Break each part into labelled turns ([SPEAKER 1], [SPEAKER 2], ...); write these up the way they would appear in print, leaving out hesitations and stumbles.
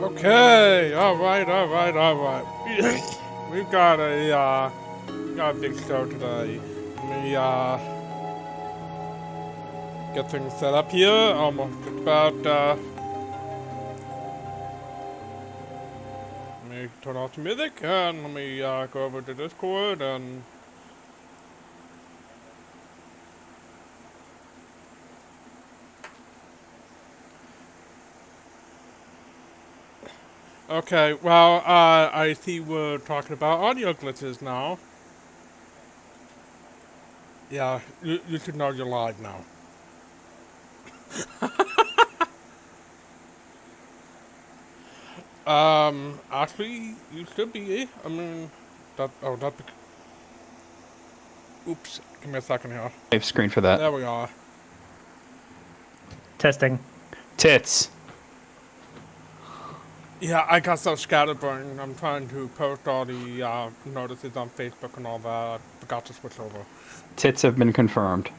[SPEAKER 1] Okay, alright. We've got a big show today. Let me, get things set up here. Almost let me turn off the music and let me, go over to Discord and... Okay, well, I see we're talking about audio glitches now. Yeah, you should know you're live now. Actually, you should be. I mean, oops, give me a second here.
[SPEAKER 2] Save screen for that.
[SPEAKER 1] There we are.
[SPEAKER 3] Testing.
[SPEAKER 2] Tits.
[SPEAKER 1] Yeah, I got so scatterbrained. I'm trying to post all the notices on Facebook and all that. I forgot to switch over.
[SPEAKER 2] Tits have been confirmed.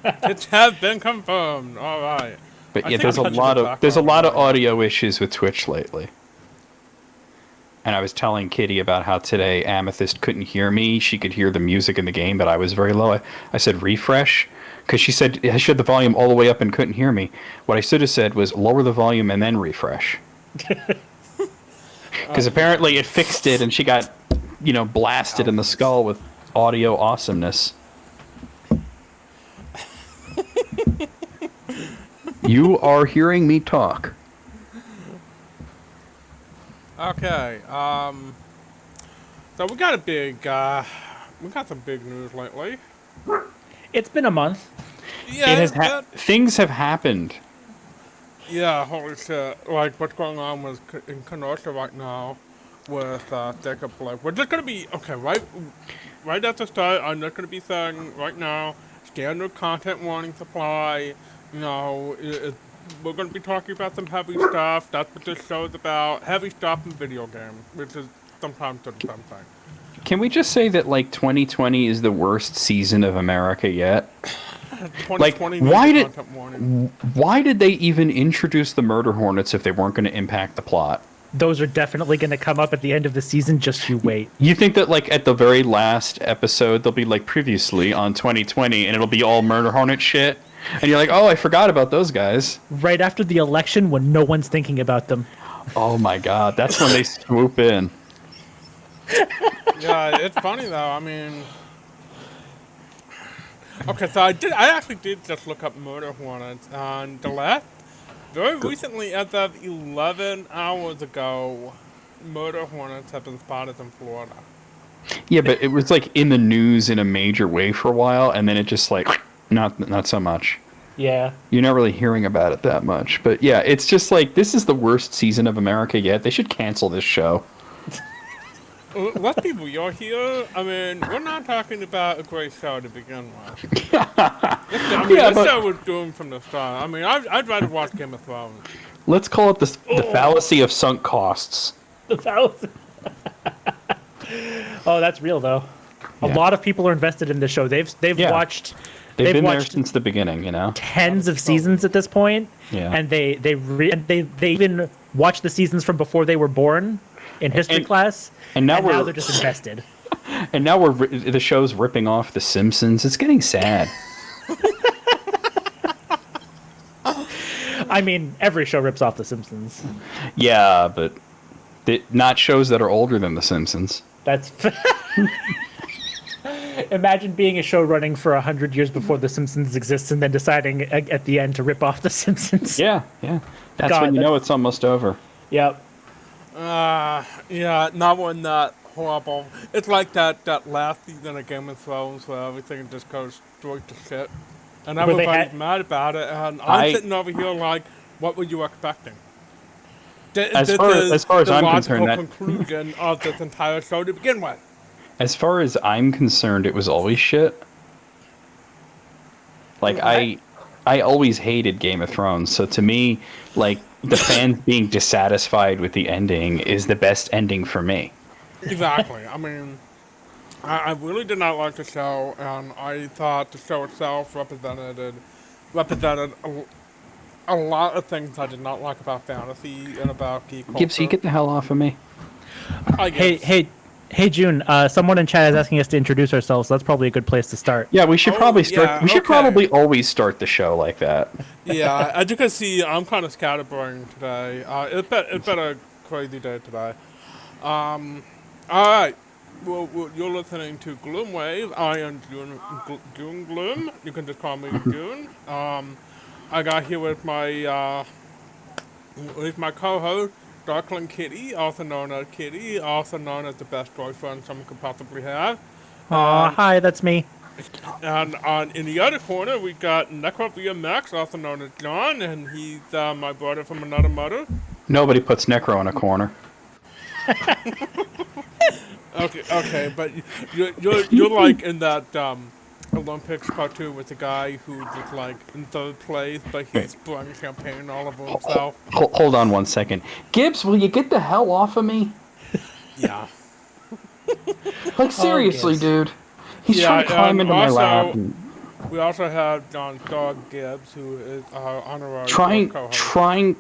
[SPEAKER 1] It has been confirmed. All right.
[SPEAKER 2] But
[SPEAKER 1] I
[SPEAKER 2] yeah,
[SPEAKER 1] think
[SPEAKER 2] there's
[SPEAKER 1] I
[SPEAKER 2] a
[SPEAKER 1] touched
[SPEAKER 2] lot
[SPEAKER 1] the
[SPEAKER 2] of
[SPEAKER 1] background.
[SPEAKER 2] audio issues with Twitch lately. And I was telling Kitty about how today Amethyst couldn't hear me. She could hear the music in the game, but I was very low. I said refresh, because she said I shut the volume all the way up and couldn't hear me. What I should have said was lower the volume and then refresh. Because apparently it fixed it, and she got, blasted in the skull with audio awesomeness. You are hearing me talk.
[SPEAKER 1] Okay. So we got some big news lately.
[SPEAKER 3] It's been a month.
[SPEAKER 1] Yeah.
[SPEAKER 2] Things have happened.
[SPEAKER 1] Yeah, holy shit. Like, what's going on in Kenosha right now with Jacob Blake. We're just going to be, okay, right at the start, I'm just going to be saying right now, standard content warning supply, we're going to be talking about some heavy stuff. That's what this show is about. Heavy stuff in video games, which is sometimes the same thing.
[SPEAKER 2] Can we just say that, 2020 is the worst season of America yet?
[SPEAKER 1] 2020
[SPEAKER 2] why did they even introduce the murder hornets if they weren't going to impact the plot?
[SPEAKER 3] Those are definitely going to come up at the end of the season. Just you wait.
[SPEAKER 2] You think that at the very last episode they'll be previously on 2020 and it'll be all murder hornet shit? And you're like, oh, I forgot about those guys.
[SPEAKER 3] Right after the election when no one's thinking about them.
[SPEAKER 2] Oh my god, that's when they swoop in.
[SPEAKER 1] Yeah, it's funny though. I mean, okay, so I actually did just look up murder hornets, and very recently, as of 11 hours ago, murder hornets have been spotted in Florida.
[SPEAKER 2] Yeah, but it was in the news in a major way for a while, and then it just not so much.
[SPEAKER 3] Yeah.
[SPEAKER 2] You're not really hearing about it that much. But yeah, it's just this is the worst season of America yet. They should cancel this show.
[SPEAKER 1] Let people, you're here. I mean, we're not talking about a great show to begin with. This show was doomed from the start. I mean, I'd rather watch Game of Thrones.
[SPEAKER 2] Let's call it the fallacy of sunk costs.
[SPEAKER 3] The fallacy. Oh, that's real though. A lot of people are invested in this show. They've watched.
[SPEAKER 2] They've been there since the beginning,
[SPEAKER 3] tens of seasons at this point.
[SPEAKER 2] Yeah.
[SPEAKER 3] And they even watched the seasons from before they were born in history class.
[SPEAKER 2] And now
[SPEAKER 3] they're just invested.
[SPEAKER 2] And now the show's ripping off The Simpsons. It's getting sad.
[SPEAKER 3] I mean, every show rips off The Simpsons.
[SPEAKER 2] Yeah, but not shows that are older than The Simpsons.
[SPEAKER 3] That's... Imagine being a show running for 100 years before The Simpsons exists and then deciding at the end to rip off The Simpsons.
[SPEAKER 2] Yeah. That's when you know it's almost over.
[SPEAKER 3] Yep.
[SPEAKER 1] Yeah, not one that horrible. It's like that last season of Game of Thrones where everything just goes straight to shit. And everybody's mad about it, and I'm sitting over here like, what were you expecting?
[SPEAKER 2] As far as I'm concerned,
[SPEAKER 1] the conclusion of this entire show to begin with.
[SPEAKER 2] As far as I'm concerned, it was always shit. I always hated Game of Thrones, so to me, the fans being dissatisfied with the ending is the best ending for me.
[SPEAKER 1] Exactly. I mean, I really did not like the show, and I thought the show itself represented a lot of things I did not like about fantasy and about geek culture.
[SPEAKER 2] Gibbsy, get the hell off of me.
[SPEAKER 1] I
[SPEAKER 3] Hey,
[SPEAKER 1] guess.
[SPEAKER 3] hey, June. Someone in chat is asking us to introduce ourselves. So that's probably a good place to start.
[SPEAKER 2] Yeah, we should
[SPEAKER 1] Oh,
[SPEAKER 2] probably start.
[SPEAKER 1] yeah,
[SPEAKER 2] We should
[SPEAKER 1] okay.
[SPEAKER 2] probably always start the show like that.
[SPEAKER 1] Yeah, as you can see, I'm kind of scatterbrained today. It's been a crazy day today. All right. Well, you're listening to Gloomwave. I am June Gloom. You can just call me June. I got here with my co-host, Darkling Kitty, also known as Kitty, also known as the best boyfriend someone could possibly have.
[SPEAKER 3] Aw, hi, that's me.
[SPEAKER 1] And in the other corner, we got Necrovia Max, also known as John, and he's my brother from another mother.
[SPEAKER 2] Nobody puts Necro in a corner.
[SPEAKER 1] Okay, but you're like in that Olympics cartoon with the guy who's just like in third place, but he's sprung champagne all over himself.
[SPEAKER 2] Hold on one second. Gibbs, will you get the hell off of me?
[SPEAKER 1] Yeah.
[SPEAKER 2] Like, seriously,
[SPEAKER 3] Gibbs.
[SPEAKER 2] dude. He's
[SPEAKER 1] Yeah,
[SPEAKER 2] trying to climb
[SPEAKER 1] and
[SPEAKER 2] into my
[SPEAKER 1] also-
[SPEAKER 2] lap.
[SPEAKER 1] We also have John's dog Gibbs, who is our honorary co-host.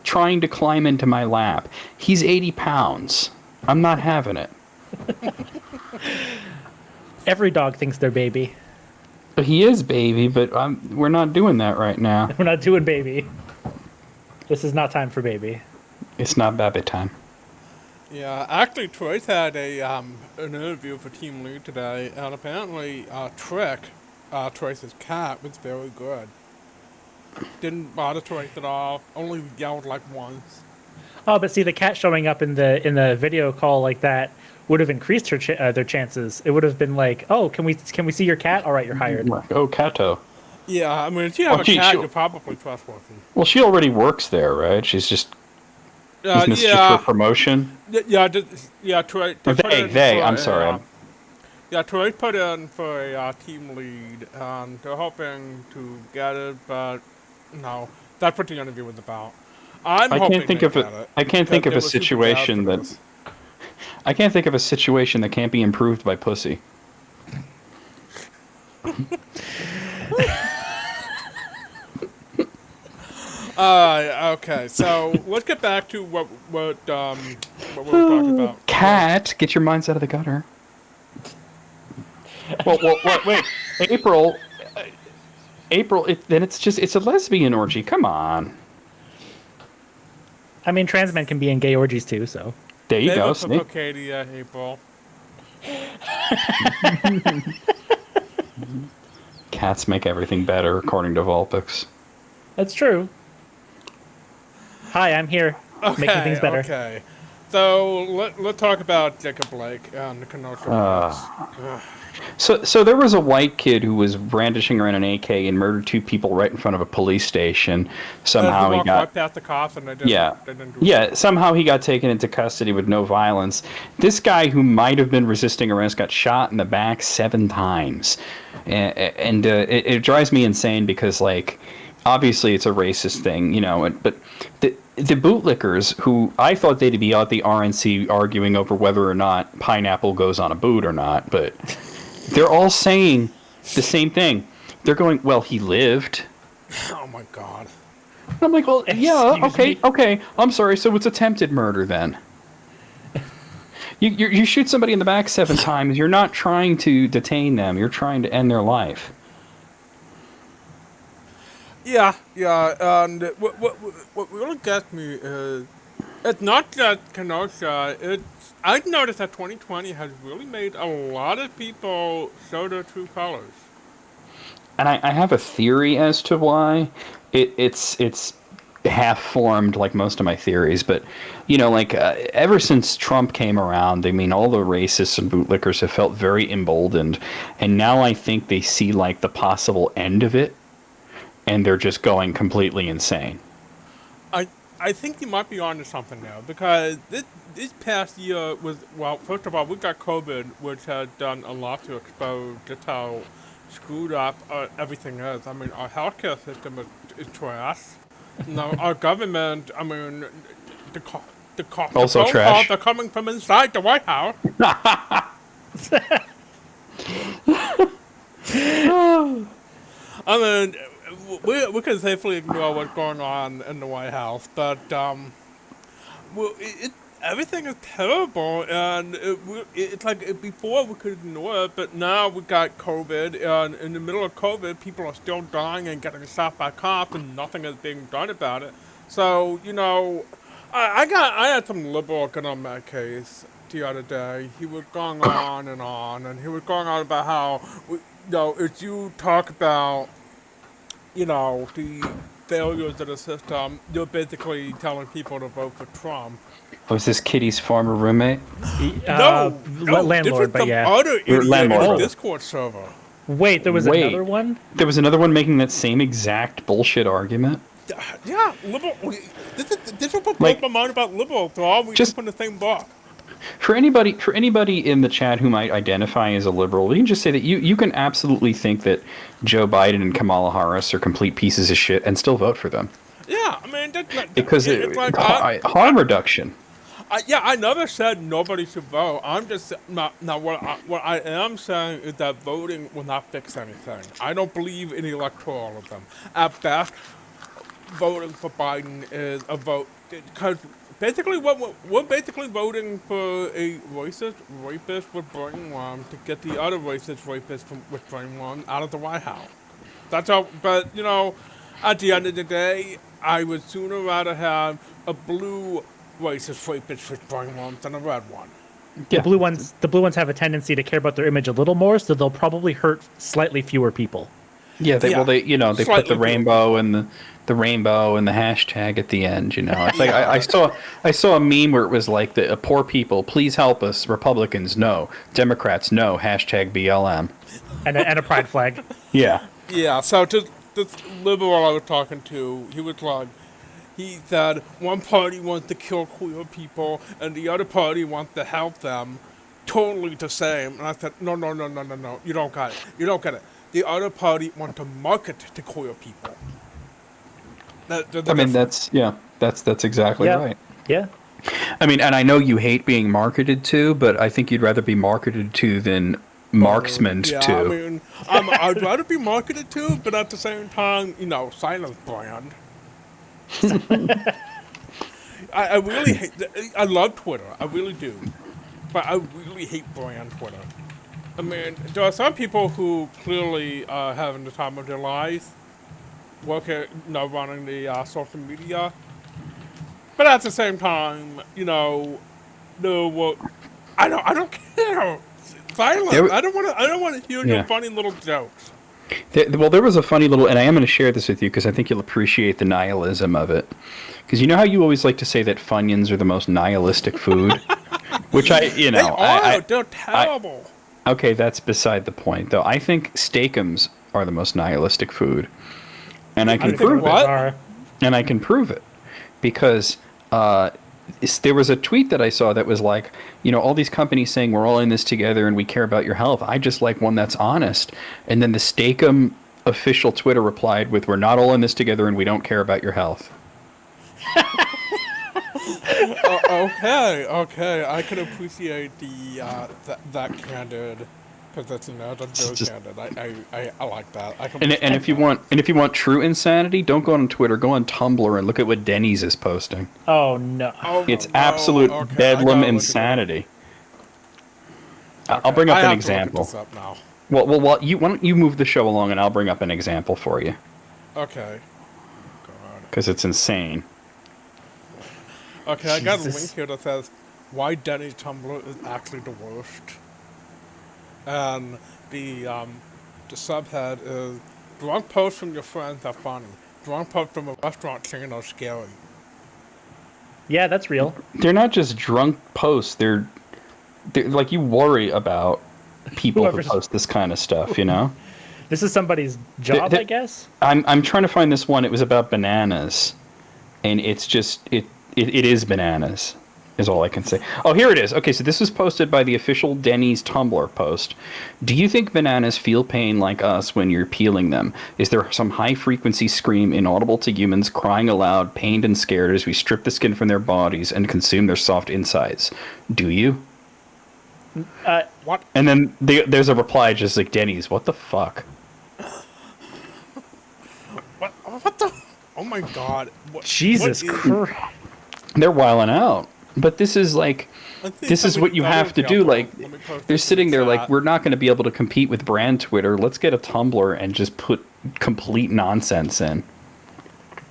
[SPEAKER 2] Trying to climb into my lap. He's 80 pounds. I'm not having it.
[SPEAKER 3] Every dog thinks they're baby.
[SPEAKER 2] But he is baby, but we're not doing that right now.
[SPEAKER 3] We're not doing baby. This is not time for baby.
[SPEAKER 2] It's not baby time.
[SPEAKER 1] Yeah, actually, Troy's had an interview for Team Lead today, and apparently, Trick, Troy's cat, was very good. Didn't bother Troy at all. Only yelled like once.
[SPEAKER 3] Oh, but see, the cat showing up in the video call like that would have increased their chances. It would have been like, oh, can we see your cat? All right, you're hired.
[SPEAKER 2] Oh, Kato.
[SPEAKER 1] Yeah, I mean, if you have
[SPEAKER 2] Oh,
[SPEAKER 1] a
[SPEAKER 2] gee,
[SPEAKER 1] cat,
[SPEAKER 2] she'll-
[SPEAKER 1] you're probably trustworthy.
[SPEAKER 2] Well, she already works there, right? She's just... Isn't this just
[SPEAKER 1] Yeah,
[SPEAKER 2] for promotion?
[SPEAKER 1] Troy.
[SPEAKER 2] Or
[SPEAKER 1] put in
[SPEAKER 2] they,
[SPEAKER 1] for
[SPEAKER 2] I'm sorry.
[SPEAKER 1] Yeah, Troy put in for a team lead, and they're hoping to get it, but no, that's what the interview was about. I'm
[SPEAKER 2] I
[SPEAKER 1] hoping
[SPEAKER 2] can't think
[SPEAKER 1] they
[SPEAKER 2] of
[SPEAKER 1] get
[SPEAKER 2] a.
[SPEAKER 1] it,
[SPEAKER 2] I can't think of
[SPEAKER 1] because
[SPEAKER 2] a
[SPEAKER 1] they were super down
[SPEAKER 2] situation
[SPEAKER 1] for
[SPEAKER 2] that.
[SPEAKER 1] this.
[SPEAKER 2] I can't think of a situation that can't be improved by pussy.
[SPEAKER 1] Okay, so let's get back to what we were talking about.
[SPEAKER 2] Cat, get your minds out of the gutter. Well, wait. April. Then it's a lesbian orgy. Come on.
[SPEAKER 3] I mean, trans men can be in gay orgies too, so.
[SPEAKER 2] There you
[SPEAKER 1] They
[SPEAKER 2] go.
[SPEAKER 1] look for
[SPEAKER 2] Snake.
[SPEAKER 1] Katie, April.
[SPEAKER 2] Cats make everything better, according to Vulpix.
[SPEAKER 3] That's true. Hi, I'm here. Making things better.
[SPEAKER 1] Okay. So let's talk about Jacob Blake and the Kenosha.
[SPEAKER 2] So there was a white kid who was brandishing around an AK and murdered 2 people right in front of a police station. Somehow he
[SPEAKER 1] walked
[SPEAKER 2] got
[SPEAKER 1] right past the cops, and they didn't.
[SPEAKER 2] yeah
[SPEAKER 1] They didn't do
[SPEAKER 2] yeah. Somehow he got taken into custody with no violence. This guy who might have been resisting arrest got shot in the back 7 times, and it drives me insane because like obviously it's a racist thing, you know. But the bootlickers who I thought they'd be at the RNC arguing over whether or not pineapple goes on a boot or not, but. They're all saying the same thing. They're going, well, he lived.
[SPEAKER 1] Oh my god.
[SPEAKER 2] I'm like, well, yeah,
[SPEAKER 3] Excuse me?
[SPEAKER 2] okay. I'm sorry, so it's attempted murder then. You shoot somebody in the back 7 times. You're not trying to detain them. You're trying to end their life.
[SPEAKER 1] Yeah, and what really gets me is it's not just Kenosha. I've noticed that 2020 has really made a lot of people show their true colors.
[SPEAKER 2] And I have a theory as to why. It's half formed like most of my theories, but you know, like ever since Trump came around, I mean, all the racists and bootlickers have felt very emboldened, and now I think they see like the possible end of it, and they're just going completely insane.
[SPEAKER 1] I think you might be onto something now, because this past year was, well, first of all, we got COVID, which had done a lot to expose just how screwed up everything is. I mean, our healthcare system is trash. No, our government, I mean, the
[SPEAKER 2] Also
[SPEAKER 1] phone
[SPEAKER 2] trash.
[SPEAKER 1] calls are coming from inside the White House. I mean, we can safely ignore what's going on in the White House, but well, everything is terrible, and it's like before we could ignore it, but now we got COVID, and in the middle of COVID, people are still dying and getting shot by cops, and nothing is being done about it. So I had some liberal get on my case the other day. He was going on, and he was going on about how if you talk about the failures of the system, you're basically telling people to vote for Trump.
[SPEAKER 2] Was this Kitty's former roommate?
[SPEAKER 1] No,
[SPEAKER 3] landlord, but yeah.
[SPEAKER 1] Other idiot
[SPEAKER 2] landlord.
[SPEAKER 1] in
[SPEAKER 2] Oh.
[SPEAKER 1] a Discord server.
[SPEAKER 3] Wait, there was another one?
[SPEAKER 2] There was another one making that same exact bullshit argument.
[SPEAKER 1] Yeah, liberal. This is what
[SPEAKER 2] Like,
[SPEAKER 1] blows my mind about liberals. They're all we
[SPEAKER 2] just-
[SPEAKER 1] just in the same box.
[SPEAKER 2] For anybody in the chat who might identify as a liberal, you can just say that you can absolutely think that Joe Biden and Kamala Harris are complete pieces of shit and still vote for them.
[SPEAKER 1] Yeah, I mean, that's not,
[SPEAKER 2] Because
[SPEAKER 1] it's like
[SPEAKER 2] harm reduction.
[SPEAKER 1] I never said nobody should vote. I'm just now what I am saying is that voting will not fix anything. I don't believe in electoralism. At best, voting for Biden is a vote because basically we're basically voting for a racist rapist with brainworm to get the other racist rapist with brainworm out of the White House. That's all. But at the end of the day, I would sooner rather have a blue racist rapist with brainworms than a red one.
[SPEAKER 3] The blue ones have a tendency to care about their image a little more, so they'll probably hurt slightly fewer people.
[SPEAKER 2] Yeah, they put
[SPEAKER 1] Slightly
[SPEAKER 2] the rainbow and the rainbow and the hashtag at the end. It's like I saw a meme where it was like the poor people, please help us. Republicans, no. Democrats, no. Hashtag BLM.
[SPEAKER 3] And a pride flag.
[SPEAKER 2] Yeah.
[SPEAKER 1] Yeah, so just this liberal I was talking to, he said one party wants to kill queer people and the other party wants to help them. Totally the same. And I said, no, you don't get it. You don't get it. The other party wants to market to queer people.
[SPEAKER 2] That's exactly right.
[SPEAKER 3] Yeah.
[SPEAKER 2] I mean, and I know you hate being marketed to, but I think you'd rather be marketed to than marksman to.
[SPEAKER 1] I mean, I'd rather be marketed to, but at the same time, silence brand. I really hate. I love Twitter. I really do, but I really hate brand Twitter. I mean, there are some people who clearly are having the time of their lives, running the social media. But at the same time, I don't care. Silence. I don't want to hear your funny little jokes.
[SPEAKER 2] There was a funny little, and I am going to share this with you because I think you'll appreciate the nihilism of it. Because you know how you always like to say that Funyuns are the most nihilistic food, which they're
[SPEAKER 1] terrible.
[SPEAKER 2] Okay, that's beside the point, though. I think Steakums are the most nihilistic food, and I can prove it. And I can prove it because there was a tweet that I saw that was like, all these companies saying we're all in this together and we care about your health. I just like one that's honest. And then the Steakum official Twitter replied with, "We're not all in this together and we don't care about your health."
[SPEAKER 1] Okay. I can appreciate that candid, because that's candid. I like that.
[SPEAKER 2] And if you want true insanity, don't go on Twitter. Go on Tumblr and look at what Denny's is posting.
[SPEAKER 3] Oh no!
[SPEAKER 2] It's absolute bedlam insanity. I'll bring up an example.
[SPEAKER 1] Look this up now.
[SPEAKER 2] Well, why don't you move the show along and I'll bring up an example for you.
[SPEAKER 1] Okay.
[SPEAKER 2] Because it's insane.
[SPEAKER 1] Okay, I got a link here that says why Denny's Tumblr is actually the worst. And the subhead is drunk posts from your friends are funny. Drunk posts from a restaurant chain are scary.
[SPEAKER 3] Yeah, that's real.
[SPEAKER 2] They're not just drunk posts. They're like, you worry about people who post this kind of stuff,
[SPEAKER 3] This is somebody's job, I guess.
[SPEAKER 2] I'm trying to find this one. It was about bananas, and it's just it is bananas, is all I can say. Oh, here it is. Okay, so this was posted by the official Denny's Tumblr post. Do you think bananas feel pain like us when you're peeling them? Is there some high-frequency scream inaudible to humans crying aloud, pained and scared as we strip the skin from their bodies and consume their soft insides? Do you?
[SPEAKER 1] What?
[SPEAKER 2] And then there's a reply just like, Denny's, what the fuck?
[SPEAKER 1] What? Oh my God!
[SPEAKER 3] Jesus
[SPEAKER 1] What is?
[SPEAKER 3] Christ.
[SPEAKER 2] They're wilding out. But this is like,
[SPEAKER 1] Let's see
[SPEAKER 2] this is what
[SPEAKER 1] somebody's
[SPEAKER 2] you
[SPEAKER 1] other
[SPEAKER 2] have to do.
[SPEAKER 1] example.
[SPEAKER 2] Like,
[SPEAKER 1] Let me post
[SPEAKER 2] they're
[SPEAKER 1] this in the
[SPEAKER 2] sitting there like,
[SPEAKER 1] chat.
[SPEAKER 2] we're not going to be able to compete with brand Twitter. Let's get a Tumblr and just put complete nonsense in.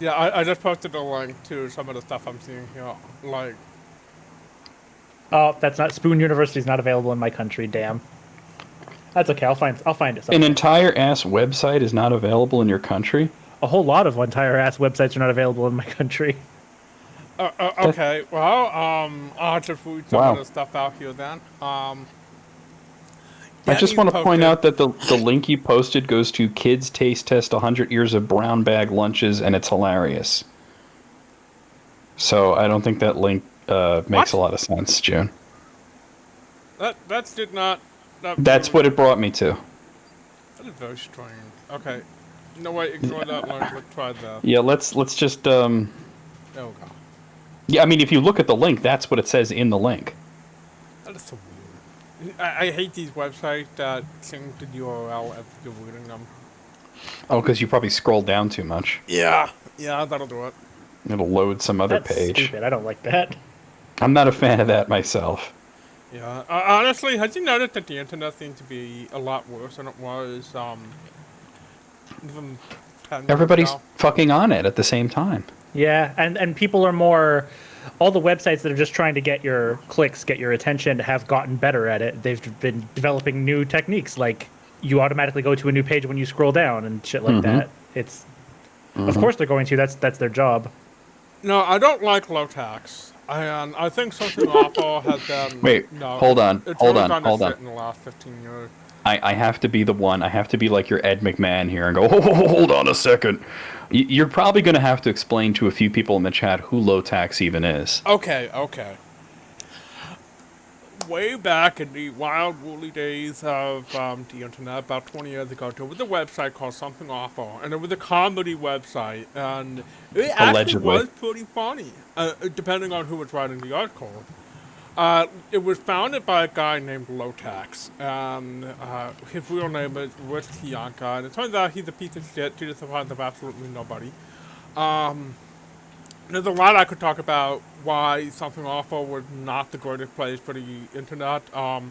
[SPEAKER 1] Yeah, I just posted a link to some of the stuff I'm seeing here. Like,
[SPEAKER 3] Oh, that's not Spoon University is not available in my country. Damn. That's okay. I'll find it
[SPEAKER 2] An
[SPEAKER 3] somewhere.
[SPEAKER 2] entire ass website is not available in your country?
[SPEAKER 3] A whole lot of entire ass websites are not available in my country.
[SPEAKER 2] That-
[SPEAKER 1] okay, well, I'll just read some of
[SPEAKER 2] wow.
[SPEAKER 1] the stuff out here then.
[SPEAKER 2] I just
[SPEAKER 1] Danny's
[SPEAKER 2] want to point
[SPEAKER 1] posted.
[SPEAKER 2] out that the link you posted goes to Kids Taste Test 100 Years of Brown Bag Lunches, and it's hilarious. So I don't think that link makes a
[SPEAKER 1] What?
[SPEAKER 2] lot of sense, June.
[SPEAKER 1] That did not.
[SPEAKER 2] That's what it brought me to.
[SPEAKER 1] That is very strange. Okay. No way, ignore that link. Let's try that.
[SPEAKER 2] Yeah, let's just
[SPEAKER 1] There we go.
[SPEAKER 2] yeah, I mean, if you look at the link, that's what it says in the link.
[SPEAKER 1] That is so weird. I hate these websites that change the URL as you're reading them.
[SPEAKER 2] Oh, because you probably scrolled down too much.
[SPEAKER 1] Yeah, that'll do it.
[SPEAKER 2] It'll load some other
[SPEAKER 3] That's
[SPEAKER 2] page.
[SPEAKER 3] stupid. I don't like that.
[SPEAKER 2] I'm not a fan of that myself.
[SPEAKER 1] Yeah. Honestly, have you noticed that the internet seems to be a lot worse than it was, even 10 years
[SPEAKER 2] Everybody's
[SPEAKER 1] ago?
[SPEAKER 2] fucking on it at the same time.
[SPEAKER 3] Yeah, and people are more. All the websites that are just trying to get your clicks, get your attention, have gotten better at it. They've been developing new techniques, like you automatically go to a new page when you scroll down and shit like that. It's, of course, they're going to. That's their job.
[SPEAKER 1] No, I don't like low tax. And I think something awful has been.
[SPEAKER 2] Wait,
[SPEAKER 1] no,
[SPEAKER 2] hold on,
[SPEAKER 1] it's
[SPEAKER 2] hold
[SPEAKER 1] really
[SPEAKER 2] on,
[SPEAKER 1] done
[SPEAKER 2] hold
[SPEAKER 1] this
[SPEAKER 2] on.
[SPEAKER 1] shit in the last 15 years.
[SPEAKER 2] I have to be the one. I have to be like your Ed McMahon here and go, oh, hold on a second. You're probably going to have to explain to a few people in the chat who low tax even is.
[SPEAKER 1] Okay. Way back in the wild, woolly days of the internet, about 20 years ago, there was a website called Something Awful, and it was a comedy website, and it actually
[SPEAKER 2] Allegedly.
[SPEAKER 1] was pretty funny, depending on who was writing the article. It was founded by a guy named Lotax, and his real name is Rich Tianka, and it turns out he's a piece of shit to the surprise of absolutely nobody. There's a lot I could talk about why Something Awful was not the greatest place for the internet. A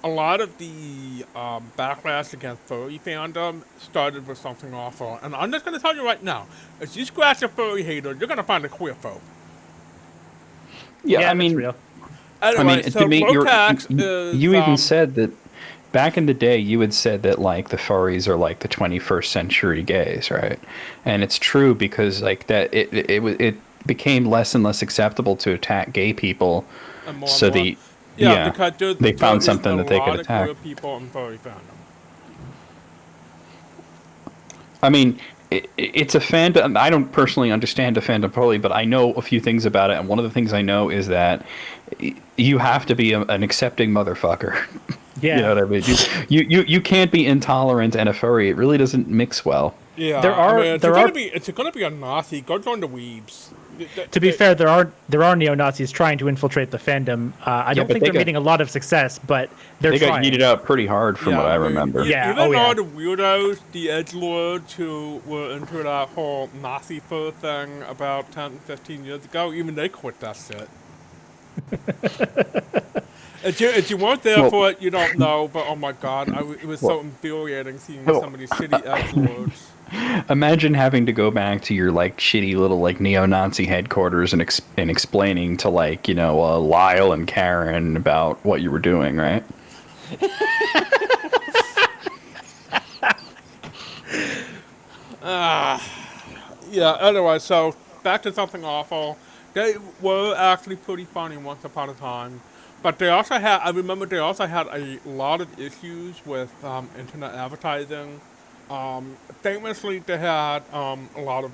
[SPEAKER 1] lot of the backlash against furry fandom started with Something Awful, and I'm just going to tell you right now, if you scratch a furry hater, you're going to find a queer phobe.
[SPEAKER 2] Yeah, I
[SPEAKER 3] that's
[SPEAKER 2] mean,
[SPEAKER 3] real.
[SPEAKER 1] Anyway, so
[SPEAKER 2] to me,
[SPEAKER 1] Lotax is...
[SPEAKER 2] you even said that back in the day. You had said that like the furries are like the 21st century gays, right? And it's true because like that it became less and less acceptable to attack gay people.
[SPEAKER 1] and more
[SPEAKER 2] So
[SPEAKER 1] and more.
[SPEAKER 2] the
[SPEAKER 1] Yeah, because
[SPEAKER 2] they found
[SPEAKER 1] is
[SPEAKER 2] something
[SPEAKER 1] a
[SPEAKER 2] that they could
[SPEAKER 1] lot of
[SPEAKER 2] attack.
[SPEAKER 1] queer people in furry fandom.
[SPEAKER 2] I mean, it's a fandom. I don't personally understand a fandom fully, but I know a few things about it. And one of the things I know is that you have to be an accepting motherfucker.
[SPEAKER 3] Yeah.
[SPEAKER 2] You know what I mean? You can't be intolerant and a furry. It really doesn't mix well.
[SPEAKER 1] Yeah,
[SPEAKER 3] There are-
[SPEAKER 1] I mean,
[SPEAKER 3] there are-
[SPEAKER 1] it's gonna be a Nazi. Go join the weebs.
[SPEAKER 3] To be fair, there are neo Nazis trying to infiltrate the fandom. I don't
[SPEAKER 2] but
[SPEAKER 3] think
[SPEAKER 2] they
[SPEAKER 3] they're
[SPEAKER 2] got-
[SPEAKER 3] meeting a lot of success, but they're
[SPEAKER 2] They
[SPEAKER 3] trying.
[SPEAKER 2] got yeeted out pretty hard from what I remember.
[SPEAKER 3] Yeah,
[SPEAKER 1] Even
[SPEAKER 3] oh, yeah.
[SPEAKER 1] all the weirdos, the edgelords who were into that whole Nazi fur thing about 10, 15 years ago, even they quit that shit. If you weren't there
[SPEAKER 2] Well-
[SPEAKER 1] for it, you don't know, but oh my god, it was so infuriating seeing
[SPEAKER 2] Well-
[SPEAKER 1] some of these shitty edgelords.
[SPEAKER 2] Imagine having to go back to your like shitty little like neo-Nazi headquarters and explaining to like Lyle and Karen about what you were doing, right?
[SPEAKER 1] Yeah, anyway, so back to Something Awful. They were actually pretty funny once upon a time. But they also had, I remember they also had a lot of issues with internet advertising. Famously, they had a lot of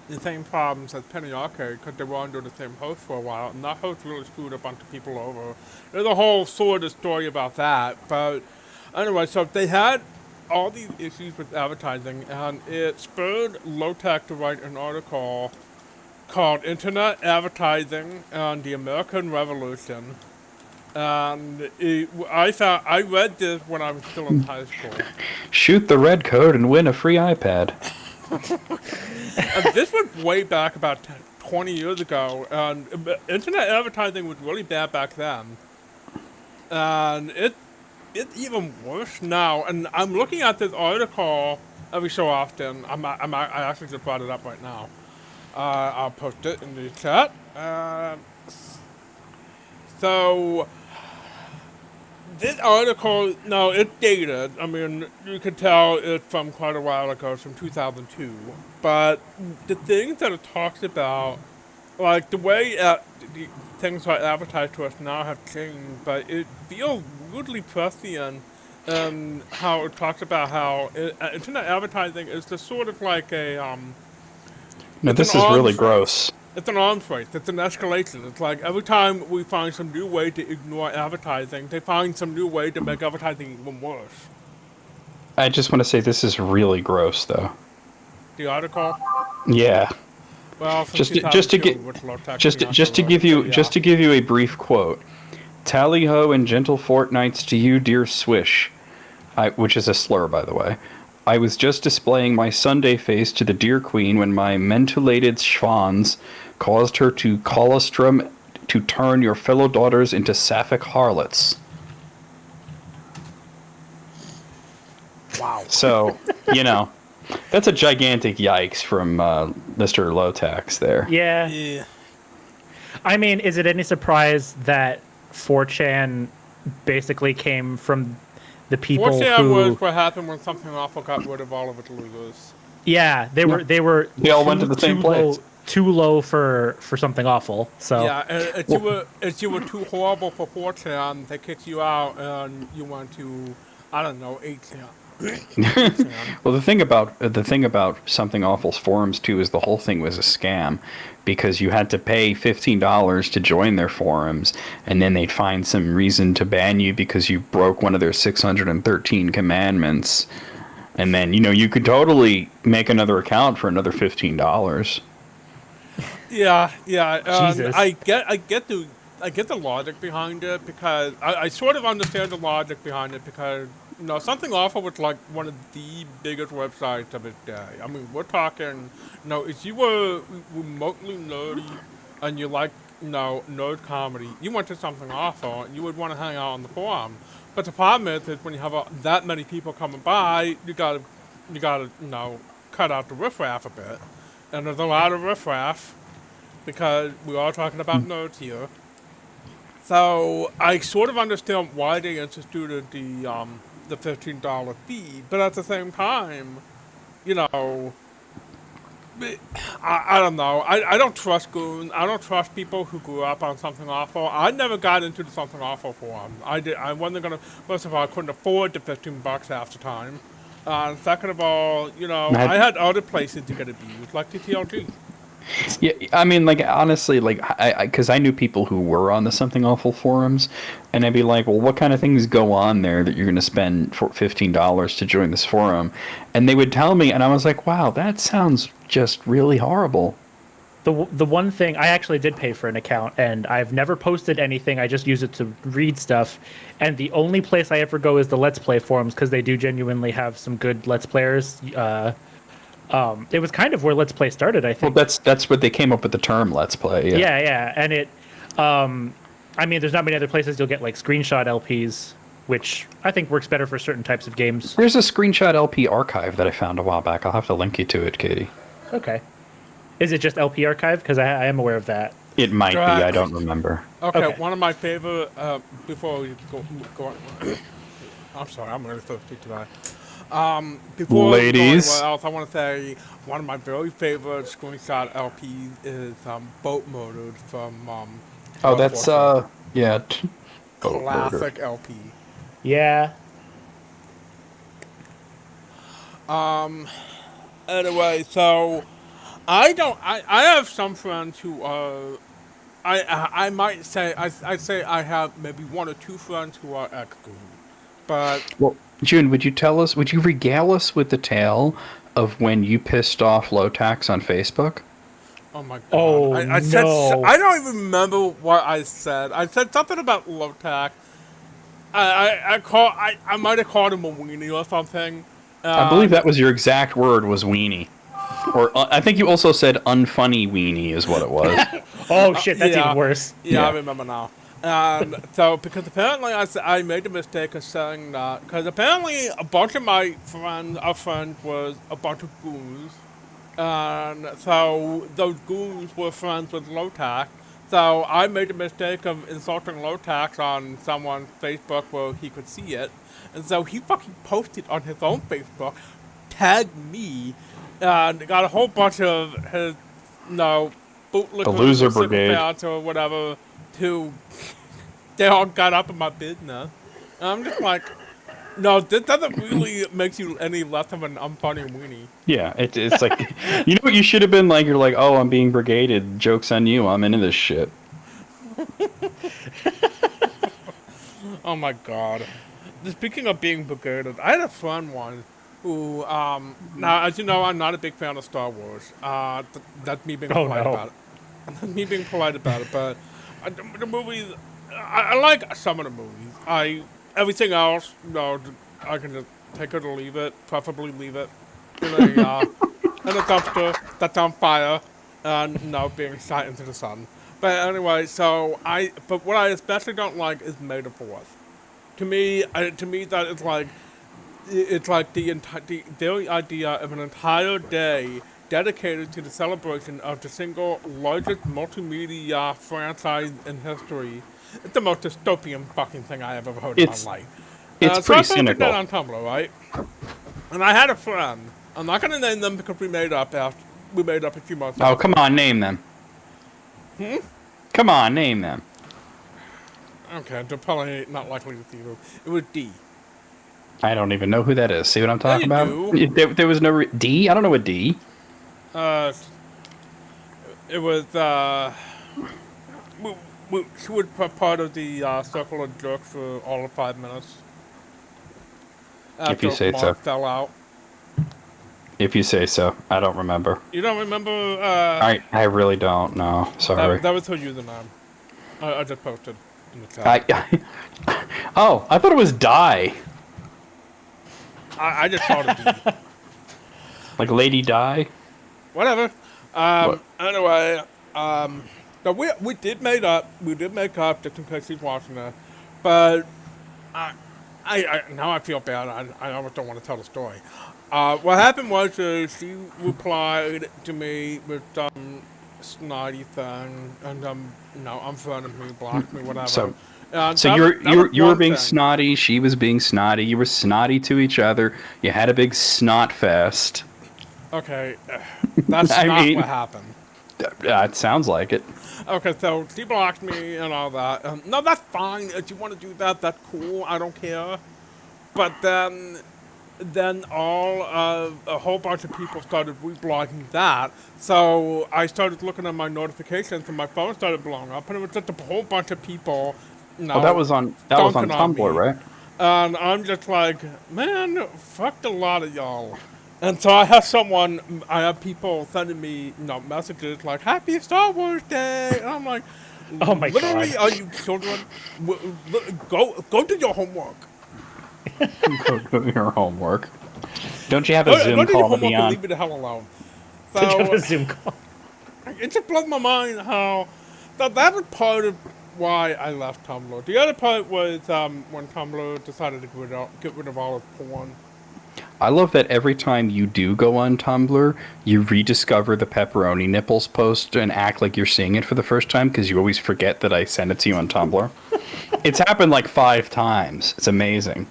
[SPEAKER 1] the same problems as Penny Arcade because they were under the same host for a while, and that host really screwed a bunch of people over. There's a whole sordid story about that, but anyway, so they had all these issues with advertising, and it spurred Lowtech to write an article called Internet Advertising and the American Revolution. And I read this when I was still in high school.
[SPEAKER 2] Shoot the red code and win a free iPad.
[SPEAKER 1] And this was way back about 20 years ago, and internet advertising was really bad back then. And it's even worse now. And I'm looking at this article every so often. I actually just brought it up right now. I'll post it in the chat. So this article, no, it's dated. I mean, you can tell it's from quite a while ago. It's from 2002. But the things that it talks about, like the way the things are advertised to us now have changed, but it feels weirdly prescient. And how it talks about how internet advertising is just sort of like a
[SPEAKER 2] No,
[SPEAKER 1] it's
[SPEAKER 2] this
[SPEAKER 1] an
[SPEAKER 2] is really
[SPEAKER 1] arms race.
[SPEAKER 2] gross.
[SPEAKER 1] It's an arms race. It's an escalation. It's like every time we find some new way to ignore advertising, they find some new way to make advertising even worse.
[SPEAKER 2] I just want to say this is really gross, though.
[SPEAKER 1] The article,
[SPEAKER 2] Yeah.
[SPEAKER 1] well, from
[SPEAKER 2] Just to
[SPEAKER 1] 2002,
[SPEAKER 2] get
[SPEAKER 1] which low-tech
[SPEAKER 2] just to,
[SPEAKER 1] Bianca
[SPEAKER 2] just to
[SPEAKER 1] wrote,
[SPEAKER 2] give
[SPEAKER 1] so
[SPEAKER 2] you
[SPEAKER 1] yeah.
[SPEAKER 2] just to give you a brief quote. Tally ho and gentle fortnights to you, dear Swish. Which is a slur, by the way. I was just displaying my Sunday face to the dear queen when my mentholated schwans caused her to colostrum to turn your fellow daughters into sapphic harlots.
[SPEAKER 1] Wow.
[SPEAKER 2] So, that's a gigantic yikes from Mr. Lotax there.
[SPEAKER 3] Yeah.
[SPEAKER 1] Yeah.
[SPEAKER 3] I mean, is it any surprise that 4chan basically came from the people
[SPEAKER 1] 4chan
[SPEAKER 3] who?
[SPEAKER 1] was what happened when something awful got rid of all of its losers.
[SPEAKER 3] Yeah, they were.
[SPEAKER 2] They all went to the same place.
[SPEAKER 3] Too low for something awful. So
[SPEAKER 1] Yeah, and if you were too horrible for 4chan, they kicked you out and you went to, I don't know, 8chan.
[SPEAKER 2] Well, the thing about Something Awful's forums too is the whole thing was a scam, because you had to pay $15 to join their forums, and then they'd find some reason to ban you because you broke one of their 613 commandments, and then you could totally make another account for another $15.
[SPEAKER 1] Yeah.
[SPEAKER 3] Jesus.
[SPEAKER 1] I get the logic behind it, because I sort of understand the logic behind it, because Something Awful was like one of the biggest websites of its day. I mean, we're talking, if you were remotely nerdy and you like, nerd comedy, you went to Something Awful and you would want to hang out on the forum. But the problem is when you have that many people coming by, you gotta cut out the riffraff a bit. And there's a lot of riffraff, because we are talking about nerds here. So I sort of understand why they instituted the $15 fee, but at the same time, I don't know. I don't trust goons. I don't trust people who grew up on Something Awful. I never got into the Something Awful forum. I wasn't gonna. First of all, I couldn't afford the $15 half the time. Second of all, I had other places to get abused, like the TLG.
[SPEAKER 2] Yeah, I mean, honestly, because I knew people who were on the Something Awful forums, and I'd be like, well, what kind of things go on there that you're going to spend $15 to join this forum? And they would tell me, and I was like, wow, that sounds just really horrible.
[SPEAKER 3] the one thing I actually did pay for an account, and I've never posted anything. I just use it to read stuff. And the only place I ever go is the Let's Play forums, because they do genuinely have some good Let's Players. It was kind of where Let's Play started, I think.
[SPEAKER 2] Well, that's what they came up with the term Let's Play. Yeah.
[SPEAKER 3] Yeah, and it. I mean, there's not many other places you'll get like screenshot LPs, which I think works better for certain types of games.
[SPEAKER 2] There's a screenshot LP archive that I found a while back. I'll have to link you to it, Katie.
[SPEAKER 3] Okay. Is it just LP archive? Because I am aware of that.
[SPEAKER 2] It might be. I don't remember.
[SPEAKER 1] Okay,
[SPEAKER 3] Okay.
[SPEAKER 1] one of my favorite, before we go on, I'm sorry, I'm really thirsty today. Before
[SPEAKER 2] Ladies.
[SPEAKER 1] we go anywhere else, I want to say one of my very favorite screenshot LPs is Boat Motors from
[SPEAKER 2] Oh, that's yeah.
[SPEAKER 1] classic LP.
[SPEAKER 3] Yeah.
[SPEAKER 1] Anyway, so I have some friends who I might say I'd say I have maybe one or two friends who are ex-goon, but
[SPEAKER 2] Well, June, would you regale us with the tale of when you pissed off Lotax on Facebook?
[SPEAKER 1] oh my god!
[SPEAKER 3] Oh,
[SPEAKER 1] I said
[SPEAKER 3] no.
[SPEAKER 1] I don't even remember what I said. I said something about Lotac. I might have called him a weenie or something.
[SPEAKER 2] I believe that was your exact word, was weenie. Or I think you also said unfunny weenie is what it was.
[SPEAKER 3] Oh shit, that's
[SPEAKER 1] yeah.
[SPEAKER 3] even worse.
[SPEAKER 1] Yeah,
[SPEAKER 2] Yeah.
[SPEAKER 1] I remember now. And so, because apparently I made the mistake of saying that, because apparently a bunch of my friends was a bunch of goons. And so those goons were friends with Lotax. So I made the mistake of insulting Lotax on someone's Facebook where he could see it. And so he fucking posted on his own Facebook, tagged me, and got a whole bunch of his,
[SPEAKER 2] The
[SPEAKER 1] bootlickers
[SPEAKER 2] loser
[SPEAKER 1] or
[SPEAKER 2] brigade.
[SPEAKER 1] sycophants or whatever to, they all got up in my business. And I'm just like, no, this doesn't really make you any less of an unfunny weenie.
[SPEAKER 2] Yeah, it's like, you know what you should have been like? You're like, oh, I'm being brigaded. Joke's on you. I'm into this shit.
[SPEAKER 1] Oh my god. Speaking of being brigaded, I had a friend once who, now as you know, I'm not a big fan of Star Wars. That's me being
[SPEAKER 3] Oh,
[SPEAKER 1] polite
[SPEAKER 3] no.
[SPEAKER 1] about it. That's me being polite about it, but the movies, I like some of the movies. Everything else, I can just take it or leave it, preferably leave it in a dumpster that's on fire and being shot into the sun. But anyway, but what I especially don't like is metaphors. To me, that is like, it's like the very idea of an entire day dedicated to the celebration of the single largest multimedia franchise in history. It's the most dystopian fucking thing I have ever heard in my
[SPEAKER 2] It's
[SPEAKER 1] life.
[SPEAKER 2] it's
[SPEAKER 1] So I
[SPEAKER 2] pretty
[SPEAKER 1] posted that
[SPEAKER 2] cynical.
[SPEAKER 1] on Tumblr, right? And I had a friend. I'm not gonna name them because we made up a few months
[SPEAKER 2] Oh,
[SPEAKER 1] ago.
[SPEAKER 2] come on, name them. Come on, name them.
[SPEAKER 1] Okay, they're probably not likely to see it. It was D.
[SPEAKER 2] I don't even know who that is. See what I'm talking
[SPEAKER 1] you
[SPEAKER 2] about?
[SPEAKER 1] do.
[SPEAKER 2] There was no D. I don't know what D.
[SPEAKER 1] Uh, it was she was part of the circle of jerks for all of 5 minutes.
[SPEAKER 2] If you
[SPEAKER 1] After
[SPEAKER 2] say
[SPEAKER 1] Mark
[SPEAKER 2] so.
[SPEAKER 1] fell out.
[SPEAKER 2] If you say so. I don't remember.
[SPEAKER 1] You don't remember?
[SPEAKER 2] I really don't. No, sorry.
[SPEAKER 1] That was her username. I just posted in the chat.
[SPEAKER 2] Oh, I thought it was Die.
[SPEAKER 1] I just called it D.
[SPEAKER 2] Like Lady Die.
[SPEAKER 1] Whatever.
[SPEAKER 2] What?
[SPEAKER 1] Anyway, but we did make up just in case she's watching that. But I now I feel bad. I almost don't want to tell the story. What happened was she replied to me with some snotty thing, and unfriended me, blocked me, whatever.
[SPEAKER 2] So
[SPEAKER 1] And
[SPEAKER 2] So
[SPEAKER 1] that
[SPEAKER 2] you
[SPEAKER 1] was-
[SPEAKER 2] were
[SPEAKER 1] that
[SPEAKER 2] you were,
[SPEAKER 1] was
[SPEAKER 2] you were
[SPEAKER 1] one
[SPEAKER 2] being
[SPEAKER 1] thing.
[SPEAKER 2] snotty. She was being snotty. You were snotty to each other. You had a big snot fest.
[SPEAKER 1] Okay, that's
[SPEAKER 2] I
[SPEAKER 1] not
[SPEAKER 2] mean-
[SPEAKER 1] what happened.
[SPEAKER 2] It sounds like it.
[SPEAKER 1] Okay, so she blocked me and all that. No, that's fine. If you want to do that, that's cool. I don't care. But then a whole bunch of people started reblocking that. So I started looking at my notifications, and my phone started blowing up, and it was just a whole bunch of people.
[SPEAKER 2] Oh, that was on
[SPEAKER 1] dunking on
[SPEAKER 2] Tumblr,
[SPEAKER 1] me.
[SPEAKER 2] right?
[SPEAKER 1] And I'm just like, man, fuck a lot of y'all. And so I have people sending me, messages like, Happy Star Wars Day. And I'm like,
[SPEAKER 3] Oh my
[SPEAKER 1] literally,
[SPEAKER 3] God.
[SPEAKER 1] are you children? Go do your homework.
[SPEAKER 2] Go do your homework. Don't you have a
[SPEAKER 1] Go
[SPEAKER 2] Zoom
[SPEAKER 1] do your
[SPEAKER 2] call to
[SPEAKER 1] homework
[SPEAKER 2] be
[SPEAKER 1] and
[SPEAKER 2] on?
[SPEAKER 1] leave me the hell alone.
[SPEAKER 3] Did you have
[SPEAKER 1] So
[SPEAKER 3] a Zoom call?
[SPEAKER 1] it just blows my mind how that was part of why I left Tumblr. The other part was when Tumblr decided to get rid of all of porn.
[SPEAKER 2] I love that every time you do go on Tumblr, you rediscover the pepperoni nipples post and act like you're seeing it for the first time because you always forget that I sent it to you on Tumblr. It's happened like 5 times. It's amazing.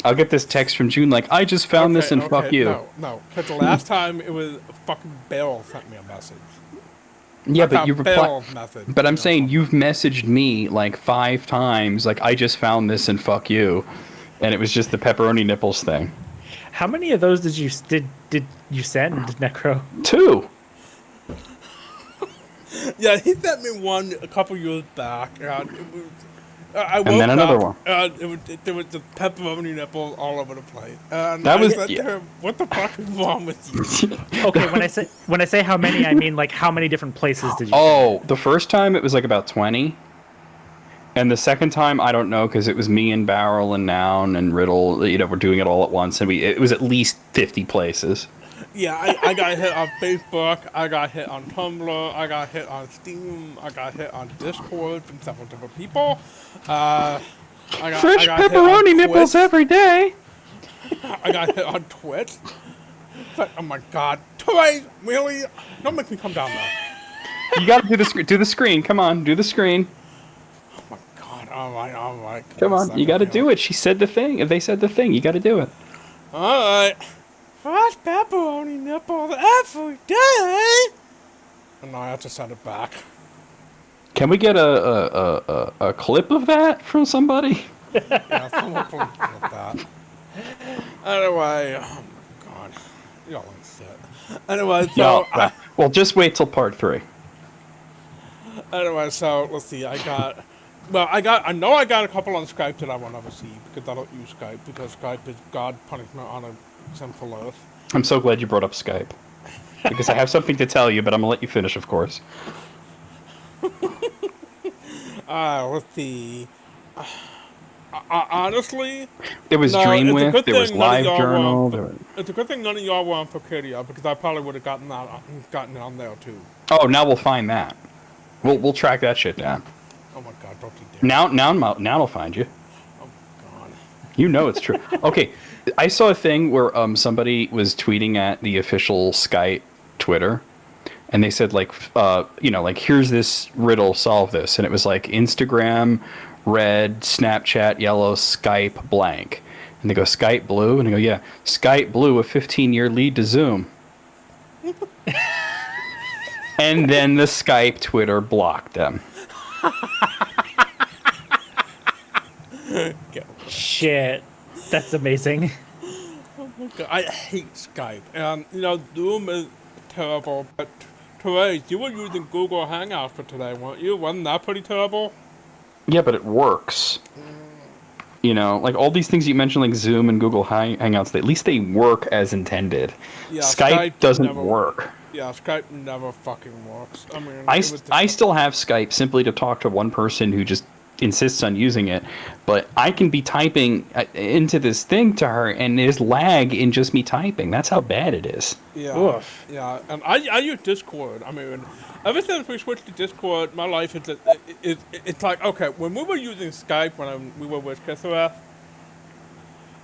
[SPEAKER 2] I'll get this text from June like, I just found this and fuck you.
[SPEAKER 1] No, because the last time it was fucking Bill sent me a message.
[SPEAKER 2] Yeah,
[SPEAKER 1] I
[SPEAKER 2] but
[SPEAKER 1] found
[SPEAKER 2] you reply.
[SPEAKER 1] Bill's message.
[SPEAKER 2] But I'm saying you've messaged me like 5 times, like I just found this and fuck you, and it was just the pepperoni nipples thing.
[SPEAKER 3] How many of those did you send, Necro?
[SPEAKER 2] 2.
[SPEAKER 1] Yeah, he sent me one a couple years back, and it was. I woke
[SPEAKER 2] And then another
[SPEAKER 1] up,
[SPEAKER 2] one.
[SPEAKER 1] And there was the pepperoni nipples all over the place. And
[SPEAKER 2] That
[SPEAKER 1] I
[SPEAKER 2] was-
[SPEAKER 1] said
[SPEAKER 2] yeah.
[SPEAKER 1] to him, "What the fuck is wrong with you?"
[SPEAKER 3] Okay, when I say how many, I mean like how many different places did you?
[SPEAKER 2] Oh, the first time it was like about 20. And the second time, I don't know, because it was me and Barrel and Noun and Riddle, we're doing it all at once, and it was at least 50 places.
[SPEAKER 1] Yeah, I got hit on Facebook. I got hit on Tumblr. I got hit on Steam. I got hit on Discord from several different people. Uh, I
[SPEAKER 2] Fresh
[SPEAKER 1] got hit on
[SPEAKER 2] pepperoni nipples
[SPEAKER 1] Twitch.
[SPEAKER 2] every day.
[SPEAKER 1] I got hit on Twitch. It's like, oh my god, Twitch, really? Don't make me come down there.
[SPEAKER 2] You gotta do the screen. Do the screen. Come on, do the screen.
[SPEAKER 1] Oh my god, alright.
[SPEAKER 2] Come on, you gotta do it. She said the thing. If they said the thing, you gotta do it.
[SPEAKER 1] Alright. Fresh pepperoni nipples every day. And now I have to send it back.
[SPEAKER 2] Can we get a clip of that from somebody?
[SPEAKER 1] Yeah, someone please clip that. Anyway, oh my god. Y'all ain't shit. Anyway, so...
[SPEAKER 2] No. Well, just wait till part 3.
[SPEAKER 1] Anyway, so let's see. I know I got a couple on Skype that I won't ever see because I don't use Skype because Skype is God punishment on a sinful earth.
[SPEAKER 2] I'm so glad you brought up Skype. Because I have something to tell you, but I'm gonna let you finish, of course.
[SPEAKER 1] Let's see. Honestly,
[SPEAKER 2] There was
[SPEAKER 1] no, it's a
[SPEAKER 2] Dreamwith,
[SPEAKER 1] good
[SPEAKER 2] there was
[SPEAKER 1] thing none of y'all
[SPEAKER 2] LiveJournal.
[SPEAKER 1] were on- It's a good thing none of y'all were on Focadia because I probably would have gotten it on there too.
[SPEAKER 2] Oh, now we'll find that. We'll track that shit down.
[SPEAKER 1] Oh my god, don't you dare.
[SPEAKER 2] Now I'll find you.
[SPEAKER 1] Oh god.
[SPEAKER 2] You know it's true. Okay, I saw a thing where somebody was tweeting at the official Skype Twitter, and they said like here's this riddle, solve this, and it was like Instagram red, Snapchat yellow, Skype blank, and they go Skype blue, and they go yeah, Skype blue, a 15-year lead to Zoom. And then the Skype Twitter blocked them.
[SPEAKER 3] Shit, that's amazing.
[SPEAKER 1] God, I hate Skype. And, Zoom is terrible, but Therese, you were using Google Hangouts for today, weren't you? Wasn't that pretty terrible?
[SPEAKER 2] Yeah, but it works. Like all these things you mentioned, like Zoom and Google Hangouts, at least they work as intended.
[SPEAKER 1] Yeah,
[SPEAKER 2] Skype doesn't work.
[SPEAKER 1] Yeah, Skype never fucking works. I mean,
[SPEAKER 2] I still have Skype simply to talk to one person who just insists on using it, but I can be typing into this thing to her, and there's lag in just me typing. That's how bad it is.
[SPEAKER 1] Yeah,
[SPEAKER 3] Oof.
[SPEAKER 1] yeah, and I use Discord. I mean, ever since we switched to Discord, my life it's like, okay, when we were using Skype when we were with Kissereth,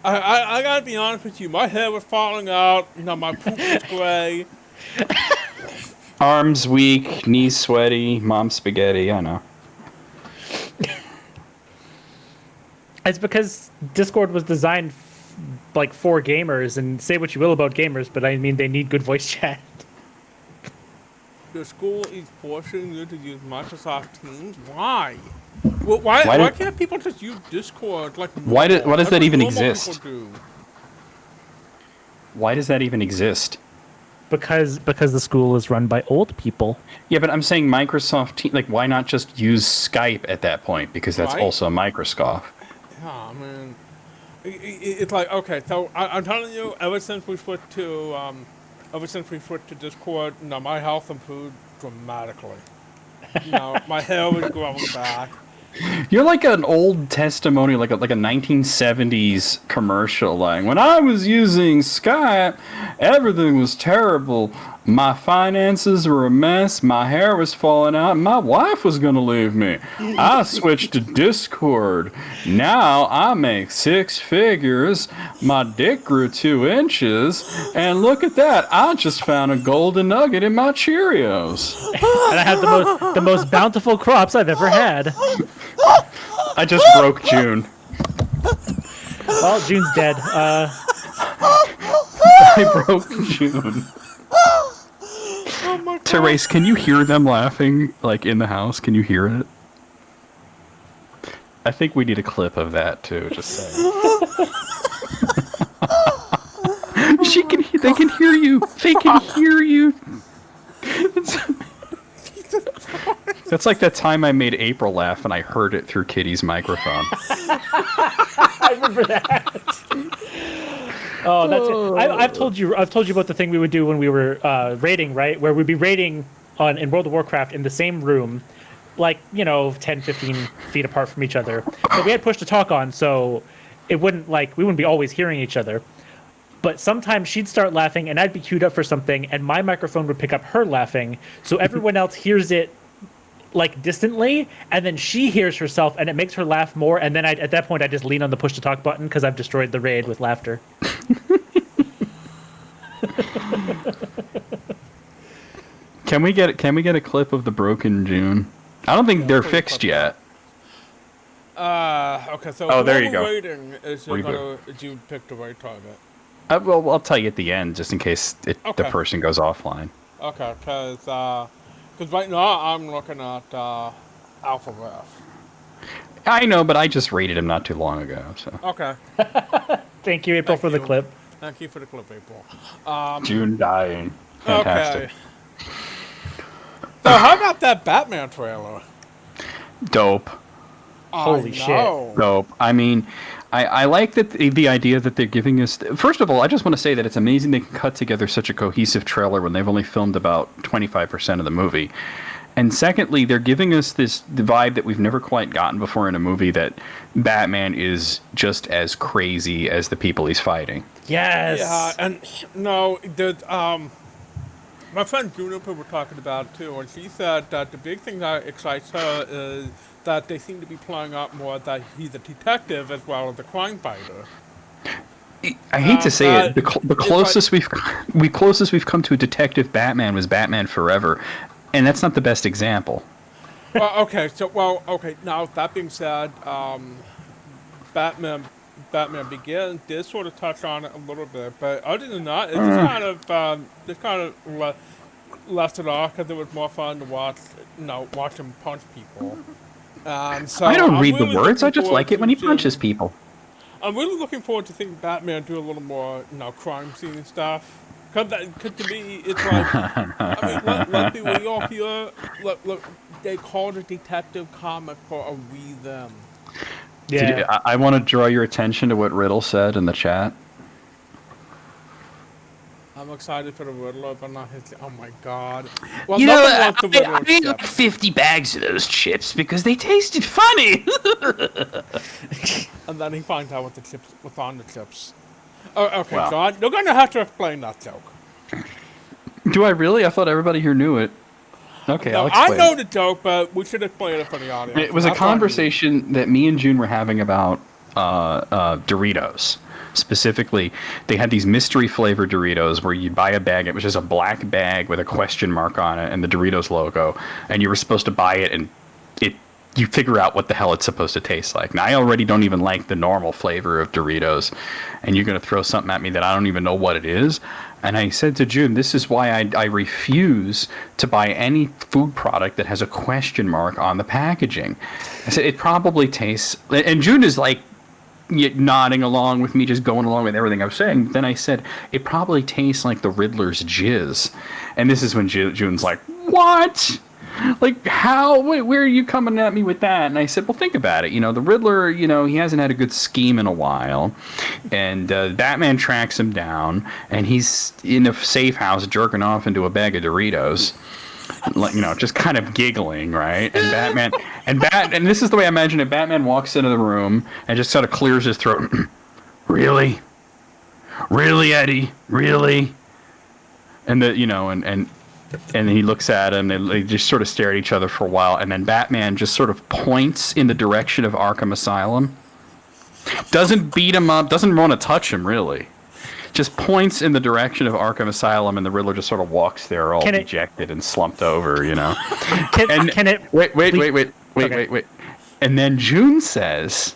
[SPEAKER 1] I gotta be honest with you, my hair was falling out, my poop was gray.
[SPEAKER 2] Arms weak, knees sweaty, mom spaghetti, I know.
[SPEAKER 3] It's because Discord was designed for gamers, and say what you will about gamers, but I mean they need good voice chat.
[SPEAKER 1] The school is forcing you to use Microsoft Teams. Why? Well, why can't people just use Discord like normal?
[SPEAKER 2] Why does that even
[SPEAKER 1] normal
[SPEAKER 2] exist?
[SPEAKER 1] people do?
[SPEAKER 2] Why does that even exist?
[SPEAKER 3] Because the school is run by old people.
[SPEAKER 2] Yeah, but I'm saying Microsoft Teams, like why not just use Skype at that point? Because that's
[SPEAKER 1] Right?
[SPEAKER 2] also Microsoft.
[SPEAKER 1] Yeah, I mean, it's like, okay, so I'm telling you, ever since we switched to Discord, my health improved dramatically. My hair was growing back.
[SPEAKER 2] You're like an old testimony, like a 1970s commercial. Like, when I was using Skype, everything was terrible. My finances were a mess. My hair was falling out. My wife was going to leave me. I switched to Discord. Now I make 6 figures. My dick grew 2 inches. And look at that. I just found a golden nugget in my Cheerios.
[SPEAKER 3] And I have the most bountiful crops I've ever had.
[SPEAKER 2] I just broke June.
[SPEAKER 3] Well, June's dead.
[SPEAKER 2] I broke June.
[SPEAKER 1] Oh my god.
[SPEAKER 2] Therese, can you hear them laughing, like, in the house? Can you hear it? I think we need a clip of that, too, just saying. They can hear you! They can hear you! That's like that time I made April laugh and I heard it through Kitty's microphone.
[SPEAKER 3] I remember that. Oh, that's it. I've told you about the thing we would do when we were raiding, right? Where we'd be raiding in World of Warcraft in the same room, 10, 15 feet apart from each other. But we had push to talk on, so we wouldn't be always hearing each other. But sometimes she'd start laughing and I'd be queued up for something and my microphone would pick up her laughing. So everyone else hears it like distantly, and then she hears herself and it makes her laugh more. And then at that point, I just lean on the push to talk button because I've destroyed the raid with laughter.
[SPEAKER 2] Can we get a clip of the broken June? I don't think they're fixed yet.
[SPEAKER 1] Okay, so
[SPEAKER 2] Oh, there you go.
[SPEAKER 1] waiting is you're
[SPEAKER 2] Reboot.
[SPEAKER 1] gonna you pick the right target.
[SPEAKER 2] Well, I'll tell you at the end, just in case the
[SPEAKER 1] Okay.
[SPEAKER 2] person goes offline.
[SPEAKER 1] Okay, because right now I'm looking at Alpha Ref.
[SPEAKER 2] I know, but I just rated him not too long ago. So
[SPEAKER 1] Okay,
[SPEAKER 3] Thank you, April,
[SPEAKER 1] Thank
[SPEAKER 3] for the
[SPEAKER 1] you.
[SPEAKER 3] clip.
[SPEAKER 1] thank you for the clip, April.
[SPEAKER 2] June dying. Fantastic.
[SPEAKER 1] Okay. So how about that Batman trailer?
[SPEAKER 2] Dope.
[SPEAKER 3] Holy
[SPEAKER 1] I
[SPEAKER 3] shit.
[SPEAKER 1] know.
[SPEAKER 2] Dope. I mean, I like that the idea that they're giving us. First of all, I just want to say that it's amazing they can cut together such a cohesive trailer when they've only filmed about 25% of the movie. And secondly, they're giving us the vibe that we've never quite gotten before in a movie, that Batman is just as crazy as the people he's fighting.
[SPEAKER 3] Yes.
[SPEAKER 1] Yeah, and no, my friend Juniper were talking about it too, and she said that the big thing that excites her is that they seem to be playing up more that he's a detective as well as a crime fighter.
[SPEAKER 2] I hate to say it,
[SPEAKER 1] but
[SPEAKER 2] the closest we've come to a detective Batman was Batman Forever, and that's not the best example.
[SPEAKER 1] Well, okay. Now that being said, Batman Begins did sort of touch on it a little bit, but other than that, it just kind of left it off because it was more fun to watch him punch people. And so
[SPEAKER 2] I don't read
[SPEAKER 1] really
[SPEAKER 2] the words. I
[SPEAKER 1] looking
[SPEAKER 2] just
[SPEAKER 1] forward
[SPEAKER 2] like it when he
[SPEAKER 1] to
[SPEAKER 2] punches
[SPEAKER 1] seeing-
[SPEAKER 2] people.
[SPEAKER 1] I'm really looking forward to seeing Batman do a little more, crime scene stuff. Cause to me, it's like, I mean, let's be real here. Look, they called a detective comic for a reason.
[SPEAKER 3] Yeah.
[SPEAKER 2] I want to draw your attention to what Riddle said in the chat.
[SPEAKER 1] I'm excited for the Riddler, but not his. Oh my god! Well,
[SPEAKER 4] You know,
[SPEAKER 1] nothing like the Riddler
[SPEAKER 4] I made like
[SPEAKER 1] except-
[SPEAKER 4] 50 bags of those chips because they tasted funny.
[SPEAKER 1] and then he finds out what's on the chips. Oh, okay,
[SPEAKER 2] Wow.
[SPEAKER 1] God, you're gonna have to explain that joke.
[SPEAKER 2] Do I really? I thought everybody here knew it. Okay, I'll
[SPEAKER 1] No, I
[SPEAKER 2] explain.
[SPEAKER 1] know the joke, but we should explain it for the audience.
[SPEAKER 2] It was a
[SPEAKER 1] That's on you.
[SPEAKER 2] conversation that me and June were having about Doritos. Specifically, they had these mystery flavored Doritos where you'd buy a bag. It was just a black bag with a question mark on it and the Doritos logo, and you were supposed to buy it, and you figure out what the hell it's supposed to taste like. Now, I already don't even like the normal flavor of Doritos, and you're going to throw something at me that I don't even know what it is. And I said to June, this is why I refuse to buy any food product that has a question mark on the packaging. I said, it probably tastes... And June is like nodding along with me, just going along with everything I was saying. Then I said, it probably tastes like the Riddler's jizz. And this is when June's like, what? Like, how? Where are you coming at me with that? And I said, well, think about it. The Riddler, he hasn't had a good scheme in a while. And Batman tracks him down, and he's in a safe house jerking off into a bag of Doritos. Just kind of giggling, right? And and this is the way I imagine it. Batman walks into the room and just sort of clears his throat. Really? Really, Eddie? Really? And and he looks at him, and they just sort of stare at each other for a while, and then Batman just sort of points in the direction of Arkham Asylum. Doesn't beat him up, doesn't want to touch him, really. Just points in the direction of Arkham Asylum, and the Riddler just sort of walks there all dejected and slumped over,
[SPEAKER 3] Can it...
[SPEAKER 2] Wait. And then June says...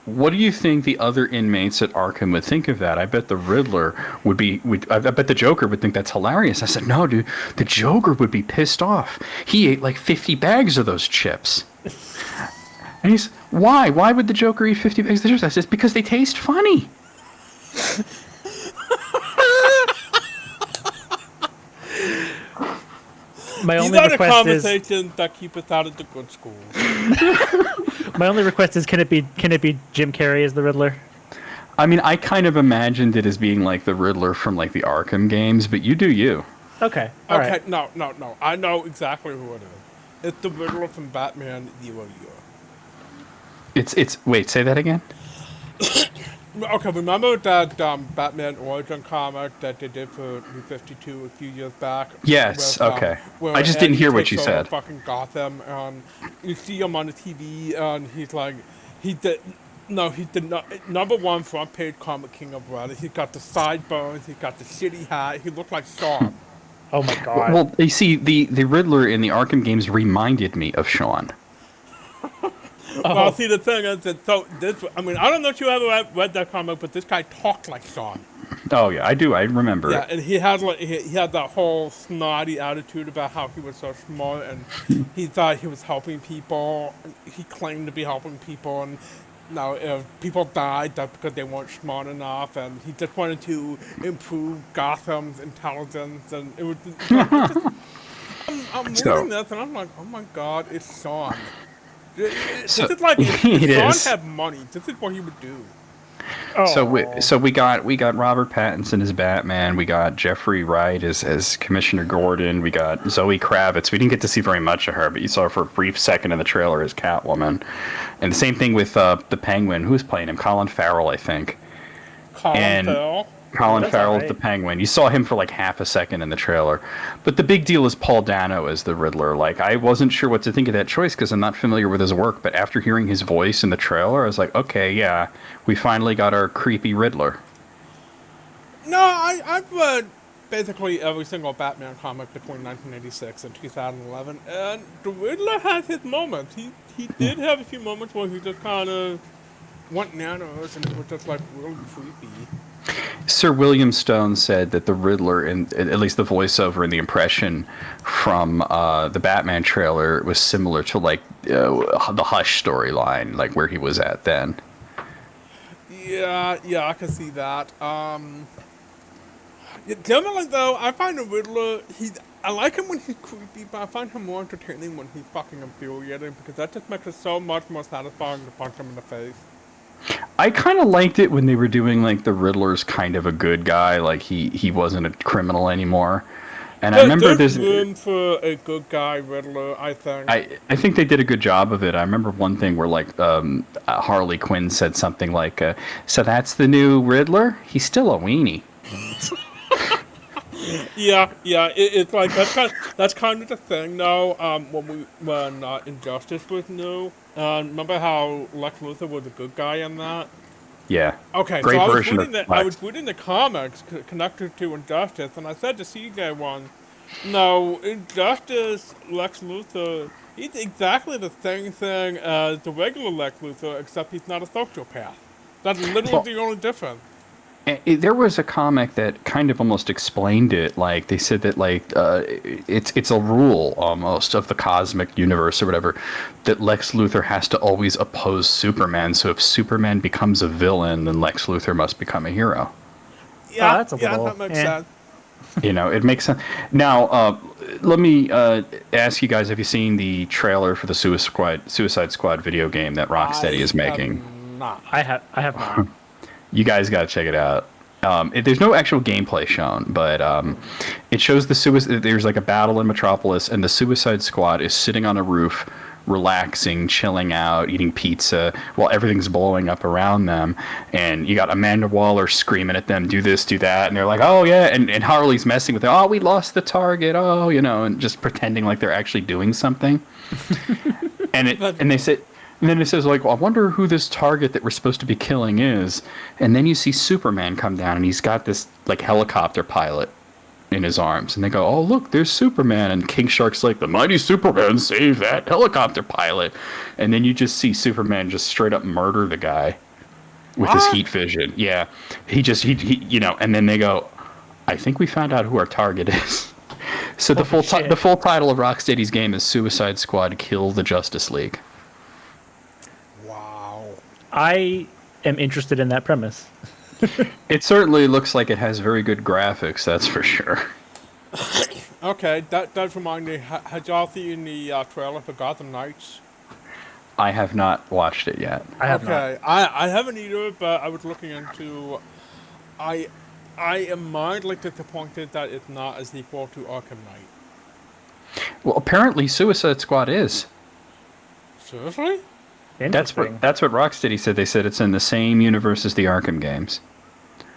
[SPEAKER 2] What do you think the other inmates at Arkham would think of that? I bet the Riddler I bet the Joker would think that's hilarious. I said, no, dude, the Joker would be pissed off. He ate like 50 bags of those chips. And he's, why? Why would the Joker eat 50 bags of chips? I said, because they taste funny.
[SPEAKER 3] My
[SPEAKER 1] These
[SPEAKER 3] only
[SPEAKER 1] are the
[SPEAKER 3] request is...
[SPEAKER 1] conversations that keep us out of the good schools.
[SPEAKER 3] My only request is, can it be Jim Carrey as the Riddler?
[SPEAKER 2] I mean, I kind of imagined it as being like the Riddler from like the Arkham games, but you do you.
[SPEAKER 3] Okay. All
[SPEAKER 1] Okay,
[SPEAKER 3] right.
[SPEAKER 1] no. I know exactly who it is. It's the Riddler from Batman Year.
[SPEAKER 2] It's wait, say that again?
[SPEAKER 1] Okay, remember that Batman Origin comic that they did for New 52 a few years back?
[SPEAKER 2] Yes.
[SPEAKER 1] With,
[SPEAKER 2] Okay. I
[SPEAKER 1] where
[SPEAKER 2] just didn't
[SPEAKER 1] Eddie
[SPEAKER 2] hear what
[SPEAKER 1] takes
[SPEAKER 2] you
[SPEAKER 1] over
[SPEAKER 2] said.
[SPEAKER 1] fucking Gotham, and you see him on the TV, and he's like, he did. No, he's the number one front page comic king of Reddit. He's got the sideburns, he's got the shitty hat, he looked like Sean.
[SPEAKER 3] Oh my
[SPEAKER 2] Well,
[SPEAKER 3] god.
[SPEAKER 2] well, you see, the Riddler in the Arkham games reminded me of Sean.
[SPEAKER 1] Well,
[SPEAKER 3] Oh,
[SPEAKER 1] see, the thing is that, so this, I mean, I don't know if you ever read that comic, but this guy talked like Sean.
[SPEAKER 2] Oh yeah, I do. I remember
[SPEAKER 1] Yeah,
[SPEAKER 2] it.
[SPEAKER 1] and he had like he had that whole snotty attitude about how he was so smart and he thought he was helping people. He claimed to be helping people, and now if people died, that's because they weren't smart enough, and he just wanted to improve Gotham's intelligence, and it was. I'm reading
[SPEAKER 2] So,
[SPEAKER 1] this, and I'm like, oh my god, it's Sean. This
[SPEAKER 2] so
[SPEAKER 1] is like
[SPEAKER 2] it
[SPEAKER 1] if Sean
[SPEAKER 2] is.
[SPEAKER 1] had money, this is what he would do.
[SPEAKER 3] oh.
[SPEAKER 2] So we got Robert Pattinson as Batman. We got Jeffrey Wright as Commissioner Gordon. We got Zoe Kravitz. We didn't get to see very much of her, but you saw her for a brief second in the trailer as Catwoman. And the same thing with the Penguin. Who's playing him? Colin Farrell, I think.
[SPEAKER 1] Colin
[SPEAKER 2] And
[SPEAKER 1] Farrell.
[SPEAKER 2] Colin
[SPEAKER 3] That's
[SPEAKER 2] Farrell as
[SPEAKER 3] alright.
[SPEAKER 2] the Penguin. You saw him for like half a second in the trailer. But the big deal is Paul Dano as the Riddler. Like, I wasn't sure what to think of that choice because I'm not familiar with his work. But after hearing his voice in the trailer, I was like, okay, yeah, we finally got our creepy Riddler.
[SPEAKER 1] No, I've read basically every single Batman comic between 1986 and 2011, and the Riddler has his moments. He did have a few moments where he just kind of went nanos and it was just like really creepy.
[SPEAKER 2] Sir William Stone said that the Riddler, in at least the voiceover and the impression from the Batman trailer, was similar to like the Hush storyline, like where he was at then.
[SPEAKER 1] Yeah, I can see that. Yeah, generally though, I find the Riddler, I like him when he's creepy, but I find him more entertaining when he's fucking infuriating because that just makes it so much more satisfying to punch him in the face.
[SPEAKER 2] I kind of liked it when they were doing like the Riddler's kind of a good guy, like he wasn't a criminal anymore. And I remember
[SPEAKER 1] There's
[SPEAKER 2] there's
[SPEAKER 1] room for a good guy Riddler, I think.
[SPEAKER 2] I think they did a good job of it. I remember one thing where like Harley Quinn said something like, "So that's the new Riddler? He's still a weenie."
[SPEAKER 1] Yeah, it's like that's kind of the thing though. When Injustice was new, remember how Lex Luthor was a good guy in that?
[SPEAKER 2] Yeah,
[SPEAKER 1] Okay, so
[SPEAKER 2] great
[SPEAKER 1] I was
[SPEAKER 2] version
[SPEAKER 1] reading
[SPEAKER 2] of
[SPEAKER 1] the I
[SPEAKER 2] Lex.
[SPEAKER 1] was reading the comics connected to Injustice, and I said to CJ one, no, Injustice Lex Luthor, he's exactly the same thing as the regular Lex Luthor, except he's not a sociopath. That's literally
[SPEAKER 2] Well,
[SPEAKER 1] the only difference.
[SPEAKER 2] There was a comic that kind of almost explained it. Like they said that like it's a rule almost of the cosmic universe or whatever that Lex Luthor has to always oppose Superman. So if Superman becomes a villain, then Lex Luthor must become a hero.
[SPEAKER 1] Yeah,
[SPEAKER 3] that's a
[SPEAKER 1] yeah,
[SPEAKER 3] little-
[SPEAKER 1] that makes
[SPEAKER 3] eh.
[SPEAKER 1] sense.
[SPEAKER 2] You know, it makes sense. Now, let me ask you guys: have you seen the trailer for the Suicide Squad video game that Rocksteady is making?
[SPEAKER 1] Not.
[SPEAKER 3] I have not.
[SPEAKER 2] You guys got to check it out. There's no actual gameplay shown, but it shows there's like a battle in Metropolis, and the Suicide Squad is sitting on a roof, relaxing, chilling out, eating pizza, while everything's blowing up around them. And you got Amanda Waller screaming at them, "Do this, do that," and they're like, "Oh yeah," and Harley's messing with them. "Oh, we lost the target. Oh, you know," and just pretending like they're actually doing something. And they said. And then it says, like, well, I wonder who this target that we're supposed to be killing is. And then you see Superman come down, and he's got this, like, helicopter pilot in his arms. And they go, oh, look, there's Superman. And King Shark's like, the mighty Superman saved that helicopter pilot. And then you just see Superman just straight up murder the guy with his heat vision. Yeah. He you know, and then they go, I think we found out who our target is. So the
[SPEAKER 3] Holy
[SPEAKER 2] the
[SPEAKER 3] shit.
[SPEAKER 2] full title of Rocksteady's game is Suicide Squad Kill the Justice League.
[SPEAKER 1] Wow.
[SPEAKER 3] I am interested in that premise.
[SPEAKER 2] It certainly looks like it has very good graphics, that's for sure.
[SPEAKER 1] Okay, that does remind me. Had y'all seen the trailer for Gotham Knights?
[SPEAKER 2] I have not watched it yet.
[SPEAKER 3] I have not.
[SPEAKER 1] Okay, I haven't either, but I was looking into. I am mildly disappointed that it's not as equal to Arkham Knight.
[SPEAKER 2] Well, apparently Suicide Squad is.
[SPEAKER 1] Seriously?
[SPEAKER 3] Interesting.
[SPEAKER 2] That's what Rocksteady said. They said it's in the same universe as the Arkham games.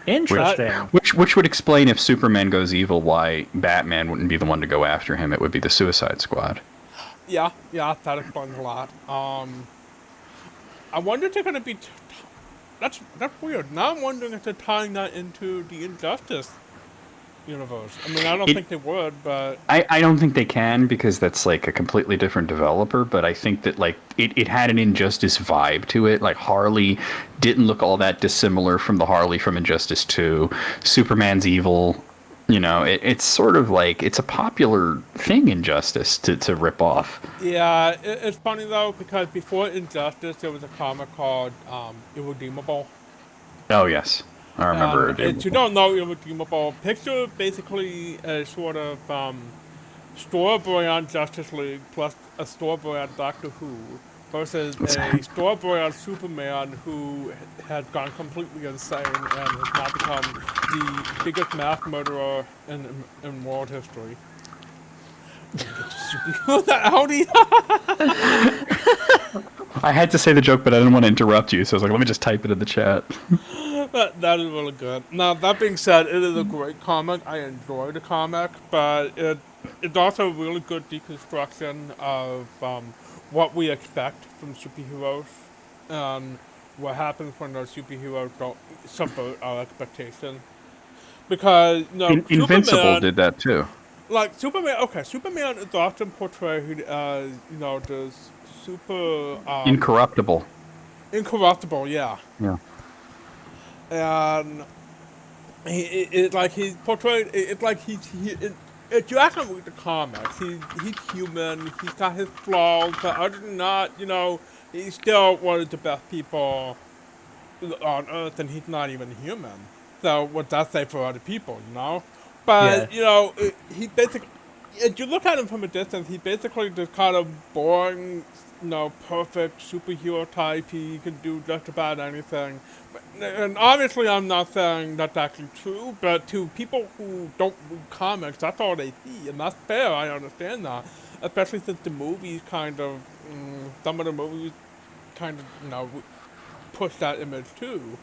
[SPEAKER 3] Interesting.
[SPEAKER 2] Which would explain if Superman goes evil, why Batman wouldn't be the one to go after him. It would be the Suicide Squad.
[SPEAKER 1] Yeah, that explains a lot. I wonder if they're gonna be. That's weird. Now I'm wondering if they're tying that into the Injustice universe. I mean, I don't think they would, but
[SPEAKER 2] I don't think they can because that's like a completely different developer, but I think that like it had an Injustice vibe to it. Like Harley didn't look all that dissimilar from the Harley from Injustice 2. Superman's evil. You know, it's sort of like it's a popular thing in Justice to rip off.
[SPEAKER 1] yeah, it's funny though because before Injustice there was a comic called Irredeemable.
[SPEAKER 2] Oh yes, I remember it.
[SPEAKER 1] If you don't know Irredeemable, picture basically a sort of store brand Justice League plus a store brand Doctor Who versus a store brand Superman who has gone completely insane and has now become the biggest mass murderer in world history. Howdy.
[SPEAKER 2] I had to say the joke, but I didn't want to interrupt you, so I was like, let me just type it in the chat.
[SPEAKER 1] That is really good. Now, that being said, it is a great comic. I enjoy the comic, but it's also a really good deconstruction of what we expect from superheroes and what happens when those superheroes don't subvert our expectations. Because,
[SPEAKER 2] Invincible
[SPEAKER 1] Superman,
[SPEAKER 2] did that too.
[SPEAKER 1] like, Superman is often portrayed as, this super...
[SPEAKER 2] Incorruptible.
[SPEAKER 1] incorruptible, yeah.
[SPEAKER 2] Yeah.
[SPEAKER 1] And it's like he's portrayed. It's like if you actually read the comics, he's human. He's got his flaws, but other than that, he's still one of the best people on Earth, and he's not even human. So what does that say for other people, But he basically, if you look at him from a distance, he's basically just kind of boring, perfect superhero type. He can do just about anything. And obviously, I'm not saying that's actually true, but to people who don't read comics, that's all they see, and that's fair. I understand that, especially since the movies some of the movies kind of, push that image too.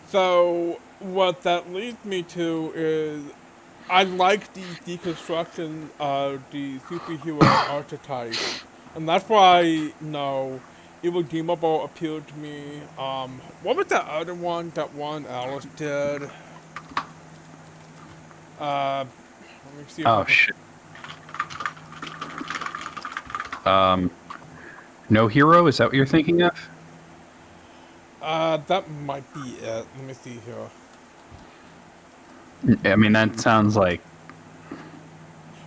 [SPEAKER 1] So what that leads me to is I like the deconstruction of the superhero archetype, and that's why, Irredeemable appealed to me. What was that other one that Warren Ellis did? Let me see if I
[SPEAKER 2] Oh
[SPEAKER 1] can-
[SPEAKER 2] shit. No Hero, is that what you're thinking of?
[SPEAKER 1] That might be it. Let me see here.
[SPEAKER 2] I mean, that sounds like.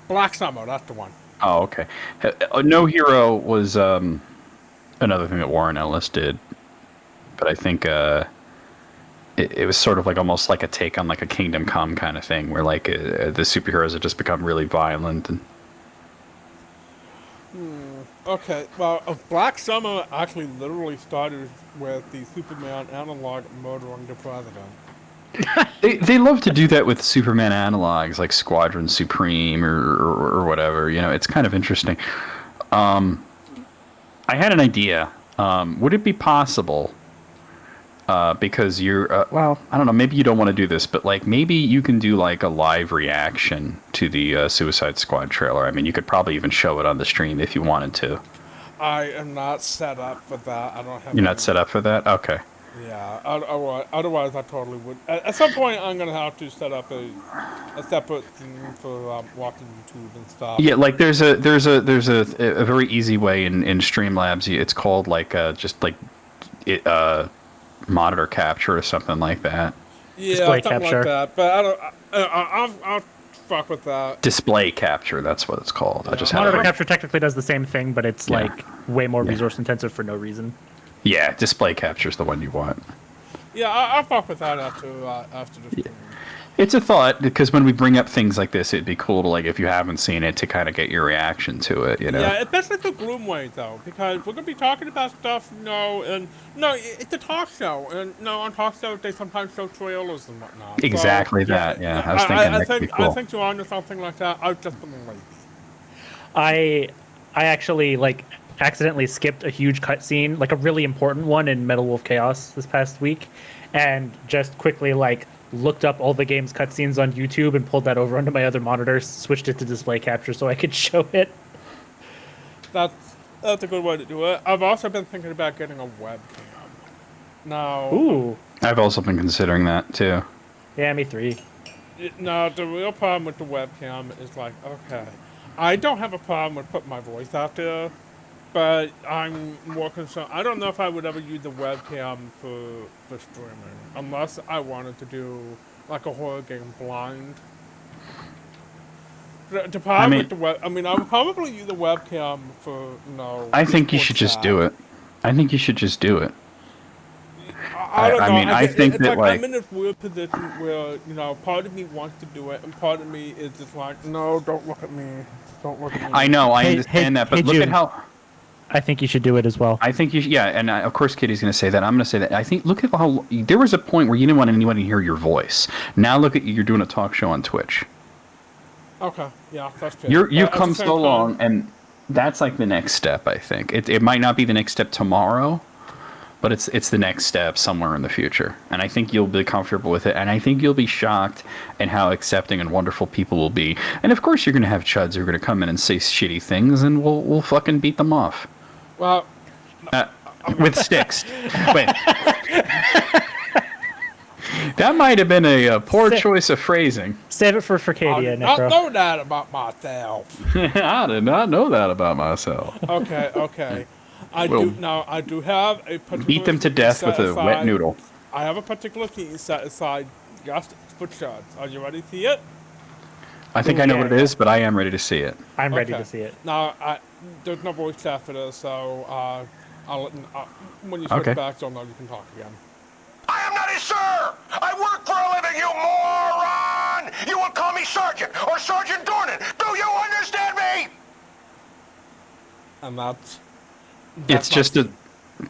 [SPEAKER 1] Black Summer, that's the one.
[SPEAKER 2] Oh, okay. No Hero was another thing that Warren Ellis did, but I think it was sort of like almost like a take on like a Kingdom Come kind of thing, where like the superheroes have just become really violent and.
[SPEAKER 1] Okay, well, Black Summer actually literally started with the Superman analog murdering the president.
[SPEAKER 2] They love to do that with Superman analogs like Squadron Supreme or whatever. It's kind of interesting. I had an idea. Would it be possible? Because you're well, I don't know. Maybe you don't want to do this, but like maybe you can do like a live reaction to the Suicide Squad trailer. I mean, you could probably even show it on the stream if you wanted to.
[SPEAKER 1] I am not set up for that. I don't have.
[SPEAKER 2] You're not set up for that? Okay.
[SPEAKER 1] Yeah. Otherwise, I totally would. At some point, I'm gonna have to set up a separate thing for watching YouTube and stuff.
[SPEAKER 2] Yeah, like there's a very easy way in Streamlabs. It's called like just like it monitor capture or something like that.
[SPEAKER 1] Yeah,
[SPEAKER 3] Display
[SPEAKER 1] something
[SPEAKER 3] capture.
[SPEAKER 1] like that. But I don't. I'll fuck with that.
[SPEAKER 2] Display capture, that's what it's called. I just had
[SPEAKER 3] Monitor
[SPEAKER 2] it.
[SPEAKER 3] capture technically does the same thing, but it's
[SPEAKER 2] Yeah.
[SPEAKER 3] like way more resource intensive for no reason.
[SPEAKER 2] Yeah, display capture is the one you want.
[SPEAKER 1] Yeah, I'll fuck with that after the stream.
[SPEAKER 2] It's a thought because when we bring up things like this, it'd be cool to like if you haven't seen it to kind of get your reaction to it.
[SPEAKER 1] Yeah, especially the gloomwave though, because we're gonna be talking about stuff, it's a talk show, and on talk shows they sometimes show trailers and whatnot.
[SPEAKER 2] Exactly
[SPEAKER 1] So,
[SPEAKER 2] that. Yeah, I was thinking that could be cool.
[SPEAKER 1] I think you're onto something like that. I've just been lazy.
[SPEAKER 3] I actually like accidentally skipped a huge cutscene, like a really important one in Metal Wolf Chaos this past week, and just quickly like looked up all the game's cutscenes on YouTube and pulled that over onto my other monitor, switched it to display capture so I could show it.
[SPEAKER 1] That's a good way to do it. I've also been thinking about getting a webcam. Now,
[SPEAKER 3] Ooh,
[SPEAKER 2] I've also been considering that too.
[SPEAKER 3] yeah, me three.
[SPEAKER 1] now the real problem with the webcam is like, okay, I don't have a problem with putting my voice out there, but I'm more concerned. I don't know if I would ever use the webcam for streaming unless I wanted to do like a horror game blind. The problem with the web, I mean, I would probably use the webcam for
[SPEAKER 2] I think you should just do it. I think you should just do it.
[SPEAKER 1] I don't know.
[SPEAKER 2] I mean, I think
[SPEAKER 1] it's
[SPEAKER 2] that,
[SPEAKER 1] like
[SPEAKER 2] like-
[SPEAKER 1] I'm in this weird position where part of me wants to do it, and part of me is just like, no, don't look at me, don't look at me.
[SPEAKER 2] I know, I
[SPEAKER 3] Hey,
[SPEAKER 2] understand
[SPEAKER 3] hey,
[SPEAKER 2] that, but
[SPEAKER 3] hey,
[SPEAKER 2] look
[SPEAKER 3] June.
[SPEAKER 2] at how.
[SPEAKER 3] I think you should do it as well.
[SPEAKER 2] I think you should, yeah, and of course Kitty's going to say that. I'm going to say that. I think, look at how, there was a point where you didn't want anyone to hear your voice. Now look at you, you're doing a talk show on Twitch.
[SPEAKER 1] Okay, yeah, that's fair.
[SPEAKER 2] You've
[SPEAKER 1] But at the
[SPEAKER 2] come
[SPEAKER 1] same
[SPEAKER 2] so
[SPEAKER 1] time-
[SPEAKER 2] long, and that's like the next step, I think. It might not be the next step tomorrow, but it's the next step somewhere in the future. And I think you'll be comfortable with it, and I think you'll be shocked at how accepting and wonderful people will be. And of course you're going to have chuds who are going to come in and say shitty things, and we'll fucking beat them off.
[SPEAKER 1] Well,
[SPEAKER 2] With sticks. Wait. That might have been a poor choice of phrasing.
[SPEAKER 3] Save it for
[SPEAKER 1] I
[SPEAKER 3] Cadia,
[SPEAKER 1] did not
[SPEAKER 3] Necro.
[SPEAKER 1] know that about myself.
[SPEAKER 2] I did not know that about myself.
[SPEAKER 1] Okay. I
[SPEAKER 2] Well,
[SPEAKER 1] do have a particular
[SPEAKER 2] Beat them to
[SPEAKER 1] scene
[SPEAKER 2] death
[SPEAKER 1] set
[SPEAKER 2] with a wet
[SPEAKER 1] aside-
[SPEAKER 2] noodle.
[SPEAKER 1] I have a particular scene set aside just for chuds. Are you ready to see it?
[SPEAKER 2] I think I know what it is, but I am ready to see it.
[SPEAKER 3] I'm ready
[SPEAKER 1] Okay.
[SPEAKER 3] to see it.
[SPEAKER 1] Now, there's no voice chat for this, so when you switch
[SPEAKER 2] Okay.
[SPEAKER 1] back, you'll know you can talk again.
[SPEAKER 5] I am not a sir! I work for a living, you moron! You will call me Sergeant or Sergeant Dornan. Do you understand me?
[SPEAKER 1] And that's
[SPEAKER 2] It's
[SPEAKER 1] my
[SPEAKER 2] just a.
[SPEAKER 1] scene.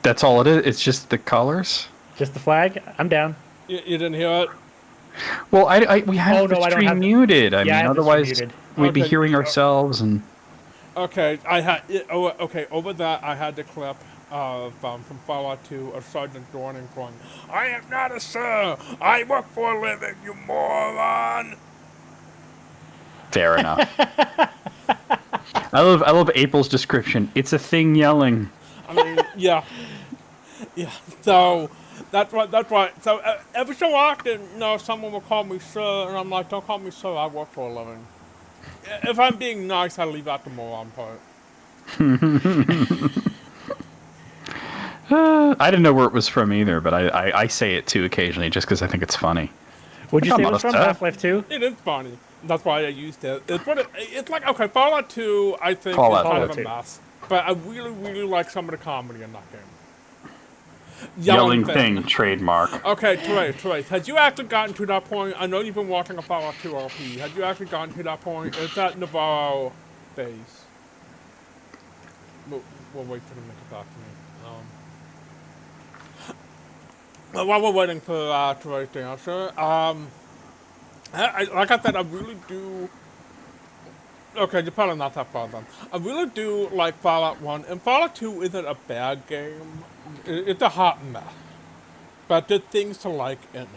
[SPEAKER 2] That's all it is. It's just the colors.
[SPEAKER 3] Just the flag? I'm down.
[SPEAKER 1] You didn't hear it?
[SPEAKER 2] Well, we have
[SPEAKER 3] Oh, no,
[SPEAKER 2] the
[SPEAKER 3] I don't
[SPEAKER 2] stream
[SPEAKER 3] have the-
[SPEAKER 2] muted. I
[SPEAKER 3] Yeah, I
[SPEAKER 2] mean,
[SPEAKER 3] have the stream
[SPEAKER 2] otherwise
[SPEAKER 3] muted.
[SPEAKER 2] we'd be
[SPEAKER 1] Okay.
[SPEAKER 2] hearing ourselves and.
[SPEAKER 1] Okay, I had over that I had the clip of from Fallout 2 of Sergeant Dornan going, "I am not a sir. I work for a living, you moron."
[SPEAKER 2] Fair enough. I love April's description. It's a thing yelling.
[SPEAKER 1] I mean, yeah. So that's right. So every so often, someone will call me sir, and I'm like, "Don't call me sir. I work for a living." If I'm being nice, I leave out the moron part.
[SPEAKER 2] I didn't know where it was from either, but I say it too occasionally just because I think it's funny.
[SPEAKER 3] Would you
[SPEAKER 2] I'm
[SPEAKER 3] say it
[SPEAKER 2] not
[SPEAKER 3] was
[SPEAKER 2] a
[SPEAKER 3] from
[SPEAKER 2] star.
[SPEAKER 3] Half-Life 2?
[SPEAKER 1] It is funny. That's why I used it. It's like, okay, Fallout 2, I think,
[SPEAKER 2] Fallout
[SPEAKER 1] is kind of
[SPEAKER 3] 2.
[SPEAKER 1] a mess. But I really, really like some of the comedy in that game.
[SPEAKER 2] Yelling thing, trademark.
[SPEAKER 1] Okay, Trace, had you actually gotten to that point? I know you've been watching a Fallout 2 LP. Had you actually gotten to that point? It's at Navarro base. We'll wait for them to get back to me. While we're waiting for Trace to answer, like I said, I really do. Okay, you're probably not that far then. I really do like Fallout 1, and Fallout 2 isn't a bad game. It's a hot mess. But there's things to like in it.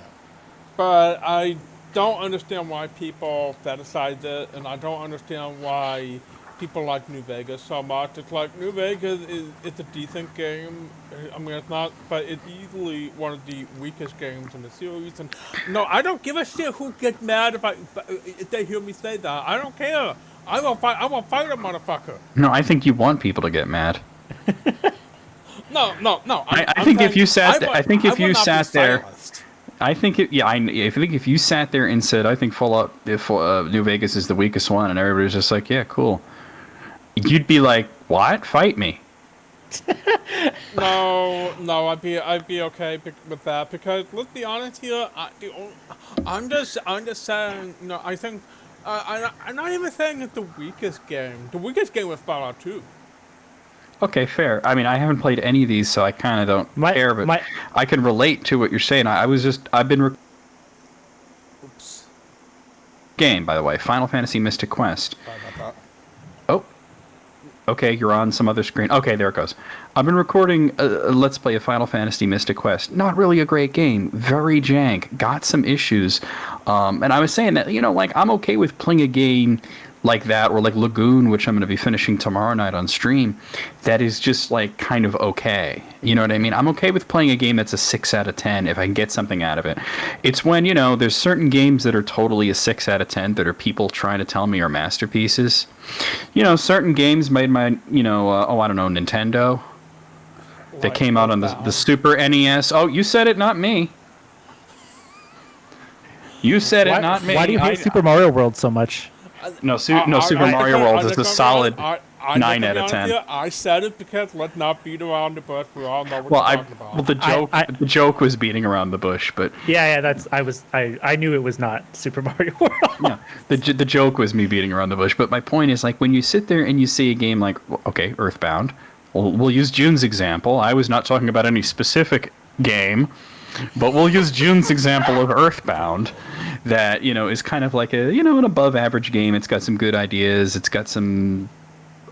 [SPEAKER 1] But I don't understand why people fetishize it, and I don't understand why people like New Vegas so much. It's like, New Vegas it's a decent game. I mean, it's not, but it's easily one of the weakest games in the series. And no, I don't give a shit who gets mad if they hear me say that. I don't care. I'm gonna fight a motherfucker.
[SPEAKER 2] No, I think you want people to get mad.
[SPEAKER 1] No.
[SPEAKER 2] I think if you sat there, I think if you sat there,
[SPEAKER 1] silenced.
[SPEAKER 2] I think if you sat there and said, I think New Vegas is the weakest one, and everybody's just like, yeah, cool, you'd be like, what? Fight me.
[SPEAKER 1] No, I'd be okay with that because let's be honest here. I'm just saying. I think I'm not even saying it's the weakest game. The weakest game was Fallout 2.
[SPEAKER 2] Okay, fair. I mean, I haven't played any of these, so I kind of don't care, but I can relate to what you're saying. I've been.
[SPEAKER 1] Oops.
[SPEAKER 2] Game, by the way, Final Fantasy Mystic Quest.
[SPEAKER 1] Sorry about that.
[SPEAKER 2] Oh, Okay, you're on some other screen. Okay, there it goes. I've been recording Let's Play of Final Fantasy Mystic Quest. Not really a great game. Very jank. Got some issues. And I was saying that, like, I'm okay with playing a game like that, or like Lagoon, which I'm going to be finishing tomorrow night on stream, that is just, like, kind of okay. You know what I mean? I'm okay with playing a game that's a 6 out of 10 if I can get something out of it. It's when, there's certain games that are totally a 6 out of 10 that are people trying to tell me are masterpieces. Certain games made by, I don't know, Nintendo, that came out on the Super NES. Oh, you said it, not me. You said it, not me.
[SPEAKER 3] Why do you hate Super Mario World so much?
[SPEAKER 2] No, Super Mario World is a solid 9 out of 10.
[SPEAKER 1] I said it because let's not beat around the bush. We all know what we're talking about.
[SPEAKER 2] Well, the joke was beating around the bush, but
[SPEAKER 3] I knew it was not Super Mario World.
[SPEAKER 2] yeah, the joke was me beating around the bush. But my point is, like, when you sit there and you see a game like, okay, Earthbound, we'll use June's example. I was not talking about any specific game, but we'll use June's example of Earthbound. That, is kind of like an above average game. It's got some good ideas. It's got some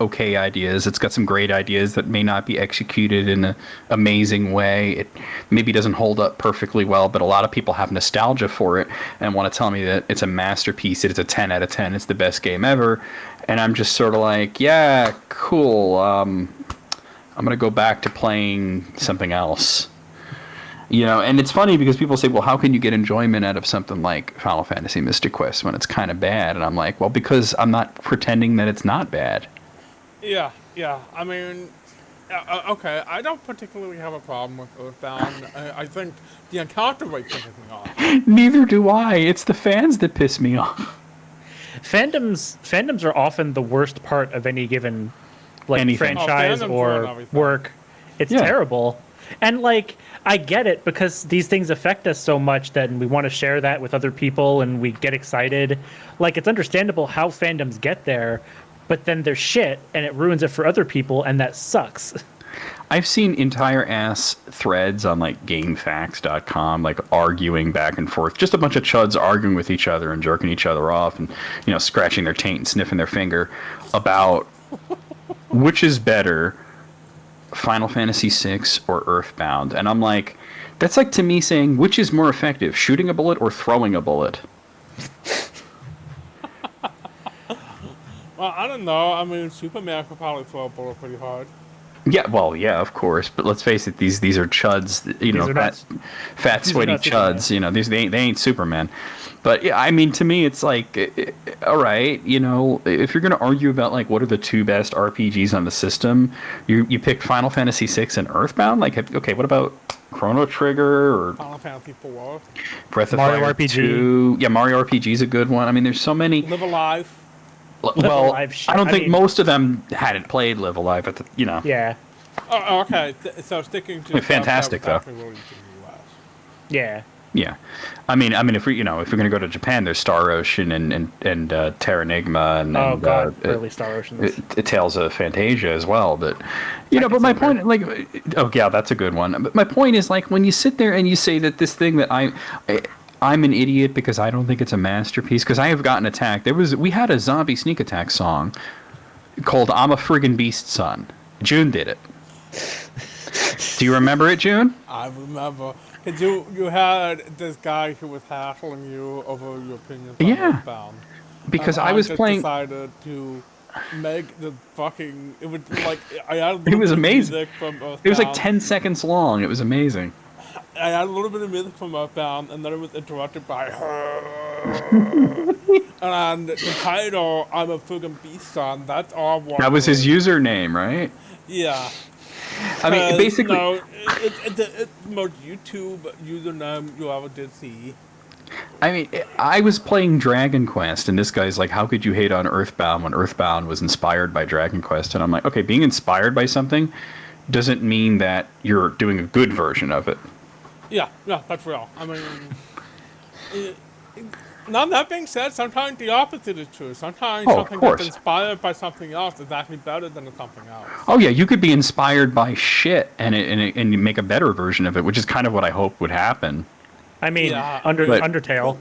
[SPEAKER 2] okay ideas. It's got some great ideas that may not be executed in an amazing way. It maybe doesn't hold up perfectly well, but a lot of people have nostalgia for it and want to tell me that it's a masterpiece. It's a 10 out of 10. It's the best game ever. And I'm just sort of like, yeah, cool. I'm going to go back to playing something else. And it's funny because people say, well, how can you get enjoyment out of something like Final Fantasy Mystic Quest when it's kind of bad? And I'm like, well, because I'm not pretending that it's not bad.
[SPEAKER 1] Yeah. I mean, okay, I don't particularly have a problem with Earthbound. I think the encounter rate pisses me off.
[SPEAKER 2] Neither do I. It's the fans that piss me off.
[SPEAKER 3] Fandoms are often the worst part of any given franchise or work. It's terrible. And, like, I get it because these things affect us so much that we want to share that with other people and we get excited. Like, it's understandable how fandoms get there, but then they're shit and it ruins it for other people, and that sucks.
[SPEAKER 2] I've seen entire ass threads on, like, GameFAQs.com, like, arguing back and forth. Just a bunch of chuds arguing with each other and jerking each other off and, scratching their taint and sniffing their finger about which is better, Final Fantasy VI or Earthbound. And I'm like, that's like to me saying, which is more effective, shooting a bullet or throwing a bullet?
[SPEAKER 1] Well, I don't know. I mean, Superman could probably throw a bullet pretty hard.
[SPEAKER 2] Yeah, well, yeah, of course. But let's face it, these are chuds, fat sweaty chuds. These they ain't Superman. But yeah, I mean, to me, it's like, all right, if you're gonna argue about, like, what are the two best RPGs on the system, you pick Final Fantasy VI and Earthbound. Like, okay, what about Chrono Trigger or
[SPEAKER 1] Final Fantasy 4,
[SPEAKER 2] Breath of
[SPEAKER 3] Mario
[SPEAKER 2] Fire
[SPEAKER 3] RPG
[SPEAKER 2] 2? Yeah, Mario RPG is a good one. I mean, there's so many.
[SPEAKER 1] Live Alive.
[SPEAKER 2] Well,
[SPEAKER 3] Alive,
[SPEAKER 2] I don't think most of them hadn't played Live Alive at the,
[SPEAKER 3] Yeah.
[SPEAKER 1] Oh, okay. So sticking to
[SPEAKER 2] fantastic though.
[SPEAKER 3] Yeah.
[SPEAKER 2] Yeah, I mean, if we're gonna go to Japan, there's Star Ocean and Terranigma and
[SPEAKER 3] early Star Ocean.
[SPEAKER 2] Tales of Fantasia as well. But but my point, like, oh yeah, that's a good one. But my point is, like, when you sit there and you say that this thing that I'm an idiot because I don't think it's a masterpiece, because I have gotten attacked. We had a zombie sneak attack song called "I'm a Friggin' Beast Son." June did it. Do you remember it, June?
[SPEAKER 1] I remember. Because you had this guy who was hassling you over your opinions on Earthbound.
[SPEAKER 2] Because I was playing.
[SPEAKER 1] Decided to make the fucking. It was like I had a little
[SPEAKER 2] It was
[SPEAKER 1] bit
[SPEAKER 2] amazing.
[SPEAKER 1] Of music from Earthbound.
[SPEAKER 2] It was like 10 seconds long. It was amazing.
[SPEAKER 1] I had a little bit of music from Earthbound, and then it was interrupted by her. And the title, "I'm a Friggin' Beast Son," that's all one.
[SPEAKER 2] That was his username, right?
[SPEAKER 1] Yeah.
[SPEAKER 2] I mean, basically.
[SPEAKER 1] No, it's the most YouTube username you ever did see.
[SPEAKER 2] I mean, I was playing Dragon Quest, and this guy's like, how could you hate on Earthbound when Earthbound was inspired by Dragon Quest? And I'm like, okay, being inspired by something doesn't mean that you're doing a good version of it.
[SPEAKER 1] Yeah, that's real. I mean, now that being said, sometimes the opposite is true. Sometimes something that's inspired by something else is actually better than something else.
[SPEAKER 2] Oh yeah, you could be inspired by shit and you make a better version of it, which is kind of what I hope would happen.
[SPEAKER 3] I mean, Undertale.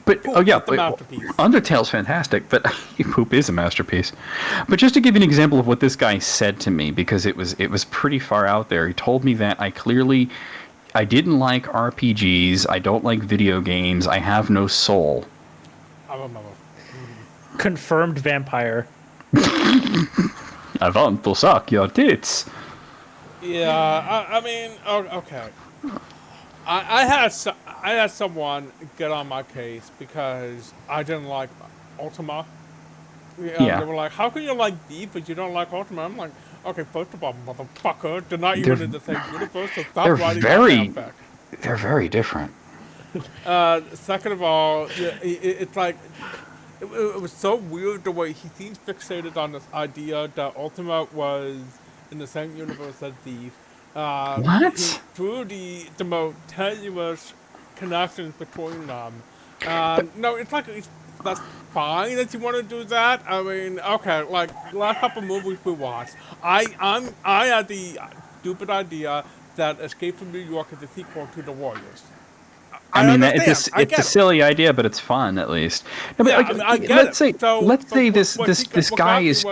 [SPEAKER 2] But
[SPEAKER 1] Poop
[SPEAKER 2] oh yeah,
[SPEAKER 1] is the masterpiece.
[SPEAKER 2] Undertale's fantastic, but Poop is a masterpiece. But just to give you an example of what this guy said to me, because it was pretty far out there. He told me that I didn't like RPGs. I don't like video games. I have no soul.
[SPEAKER 1] I remember.
[SPEAKER 3] Confirmed vampire.
[SPEAKER 2] I want to suck your tits.
[SPEAKER 1] Yeah, I mean, okay. I had someone get on my case because I didn't like Ultima.
[SPEAKER 2] Yeah.
[SPEAKER 1] They were like, "How can you like Thief but you don't like Ultima?" I'm like, "Okay, first of all, motherfucker, they're not even in the same universe, so stop
[SPEAKER 2] They're
[SPEAKER 1] writing
[SPEAKER 2] very,
[SPEAKER 1] that fanfic."
[SPEAKER 2] they're very different.
[SPEAKER 1] Second of all, it's like it was so weird the way he seems fixated on this idea that Ultima was in the same universe as Thief.
[SPEAKER 2] What?
[SPEAKER 1] He drew the most tenuous connections between them. No, it's like that's fine that you want to do that. I mean, okay, like last couple movies we watched, I had the stupid idea that Escape from New York is a sequel to The Warriors.
[SPEAKER 2] I mean,
[SPEAKER 1] understand.
[SPEAKER 2] it's a silly idea, but it's fun at least. No, but
[SPEAKER 1] Yeah,
[SPEAKER 2] like,
[SPEAKER 1] I mean, I get
[SPEAKER 2] let's
[SPEAKER 1] it.
[SPEAKER 2] say, let's say this
[SPEAKER 1] what
[SPEAKER 2] guy
[SPEAKER 1] got me
[SPEAKER 2] is.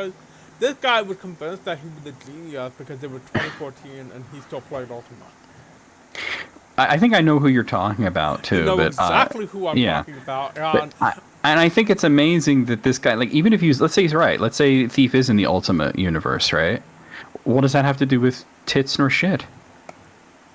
[SPEAKER 1] this guy was convinced that he was a genius because it was 2014 and he still played Ultima.
[SPEAKER 2] I think I know who you're talking about too.
[SPEAKER 1] You know
[SPEAKER 2] but,
[SPEAKER 1] exactly who I'm
[SPEAKER 2] yeah.
[SPEAKER 1] talking about.
[SPEAKER 2] And I think it's amazing that this guy, like, even if let's say he's right. Let's say Thief is in the Ultimate universe, right? What does that have to do with tits nor shit?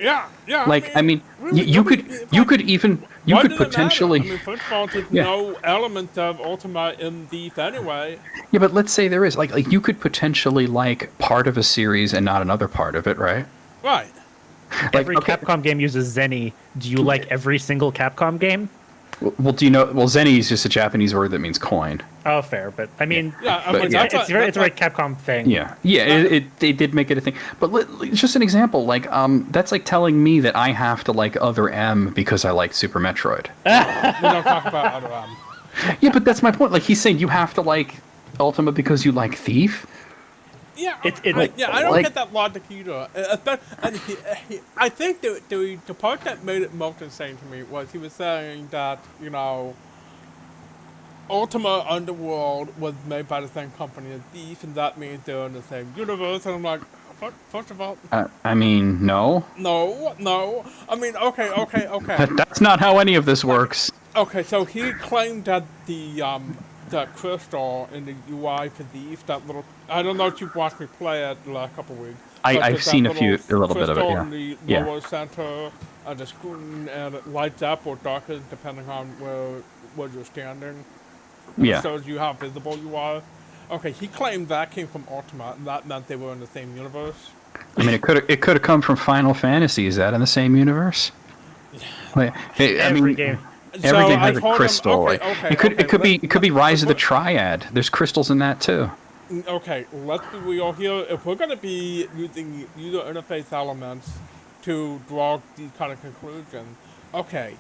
[SPEAKER 1] Yeah.
[SPEAKER 2] Like, I mean,
[SPEAKER 1] really,
[SPEAKER 2] you could
[SPEAKER 1] why does it
[SPEAKER 2] potentially.
[SPEAKER 1] matter? I mean, first of all, there's
[SPEAKER 2] Yeah.
[SPEAKER 1] no element of Ultima in Thief anyway.
[SPEAKER 2] Yeah, but let's say there is. Like you could potentially like part of a series and not another part of it, right?
[SPEAKER 1] Right.
[SPEAKER 3] Every
[SPEAKER 2] okay.
[SPEAKER 3] Capcom game uses Zenny. Do you like every single Capcom game?
[SPEAKER 2] Well, do you know? Well, Zenny is just a Japanese word that means coin.
[SPEAKER 3] Oh, fair, but I mean,
[SPEAKER 1] Yeah, I
[SPEAKER 2] But
[SPEAKER 1] mean,
[SPEAKER 2] yeah.
[SPEAKER 3] it's a very Capcom thing.
[SPEAKER 2] Yeah, they did make it a thing. But it's just an example. Like, that's like telling me that I have to like Other M because I like Super Metroid.
[SPEAKER 1] we don't talk about other
[SPEAKER 2] Yeah, but that's my point. Like, he's saying you have to like Ultima because you like Thief.
[SPEAKER 1] Yeah,
[SPEAKER 3] It-
[SPEAKER 1] I don't
[SPEAKER 2] like-
[SPEAKER 1] get that logic either. And I think the part that made it most insane to me was he was saying that, you know, Ultima Underworld was made by the same company as Thief, and that means they're in the same universe. And I'm like, first of all,
[SPEAKER 2] I mean, no.
[SPEAKER 1] no. I mean, okay.
[SPEAKER 2] That's not how any of this works.
[SPEAKER 1] Okay, so he claimed that that crystal in the UI for Thief, that little, I don't know if you've watched me play it the last couple weeks. but
[SPEAKER 2] I've
[SPEAKER 1] there's that
[SPEAKER 2] seen a little bit of it,
[SPEAKER 1] crystal
[SPEAKER 2] yeah.
[SPEAKER 1] in the
[SPEAKER 2] Yeah.
[SPEAKER 1] lower center of the screen, and it lights up or darkens depending on where you're standing.
[SPEAKER 2] Yeah.
[SPEAKER 1] It shows you how visible you are. Okay, he claimed that came from Ultima, and that meant they were in the same universe.
[SPEAKER 2] I mean, it could have come from Final Fantasy. Is that in the same universe? Like, hey, I
[SPEAKER 3] Every
[SPEAKER 2] mean,
[SPEAKER 3] game.
[SPEAKER 2] every
[SPEAKER 1] So
[SPEAKER 2] game
[SPEAKER 1] I
[SPEAKER 2] has a
[SPEAKER 1] told him,
[SPEAKER 2] crystal.
[SPEAKER 1] okay,
[SPEAKER 2] Like, it could be Rise of the Triad. There's crystals in that too.
[SPEAKER 1] Okay, let's be real here. If we're going to be using user interface elements to draw these kind of conclusions, okay,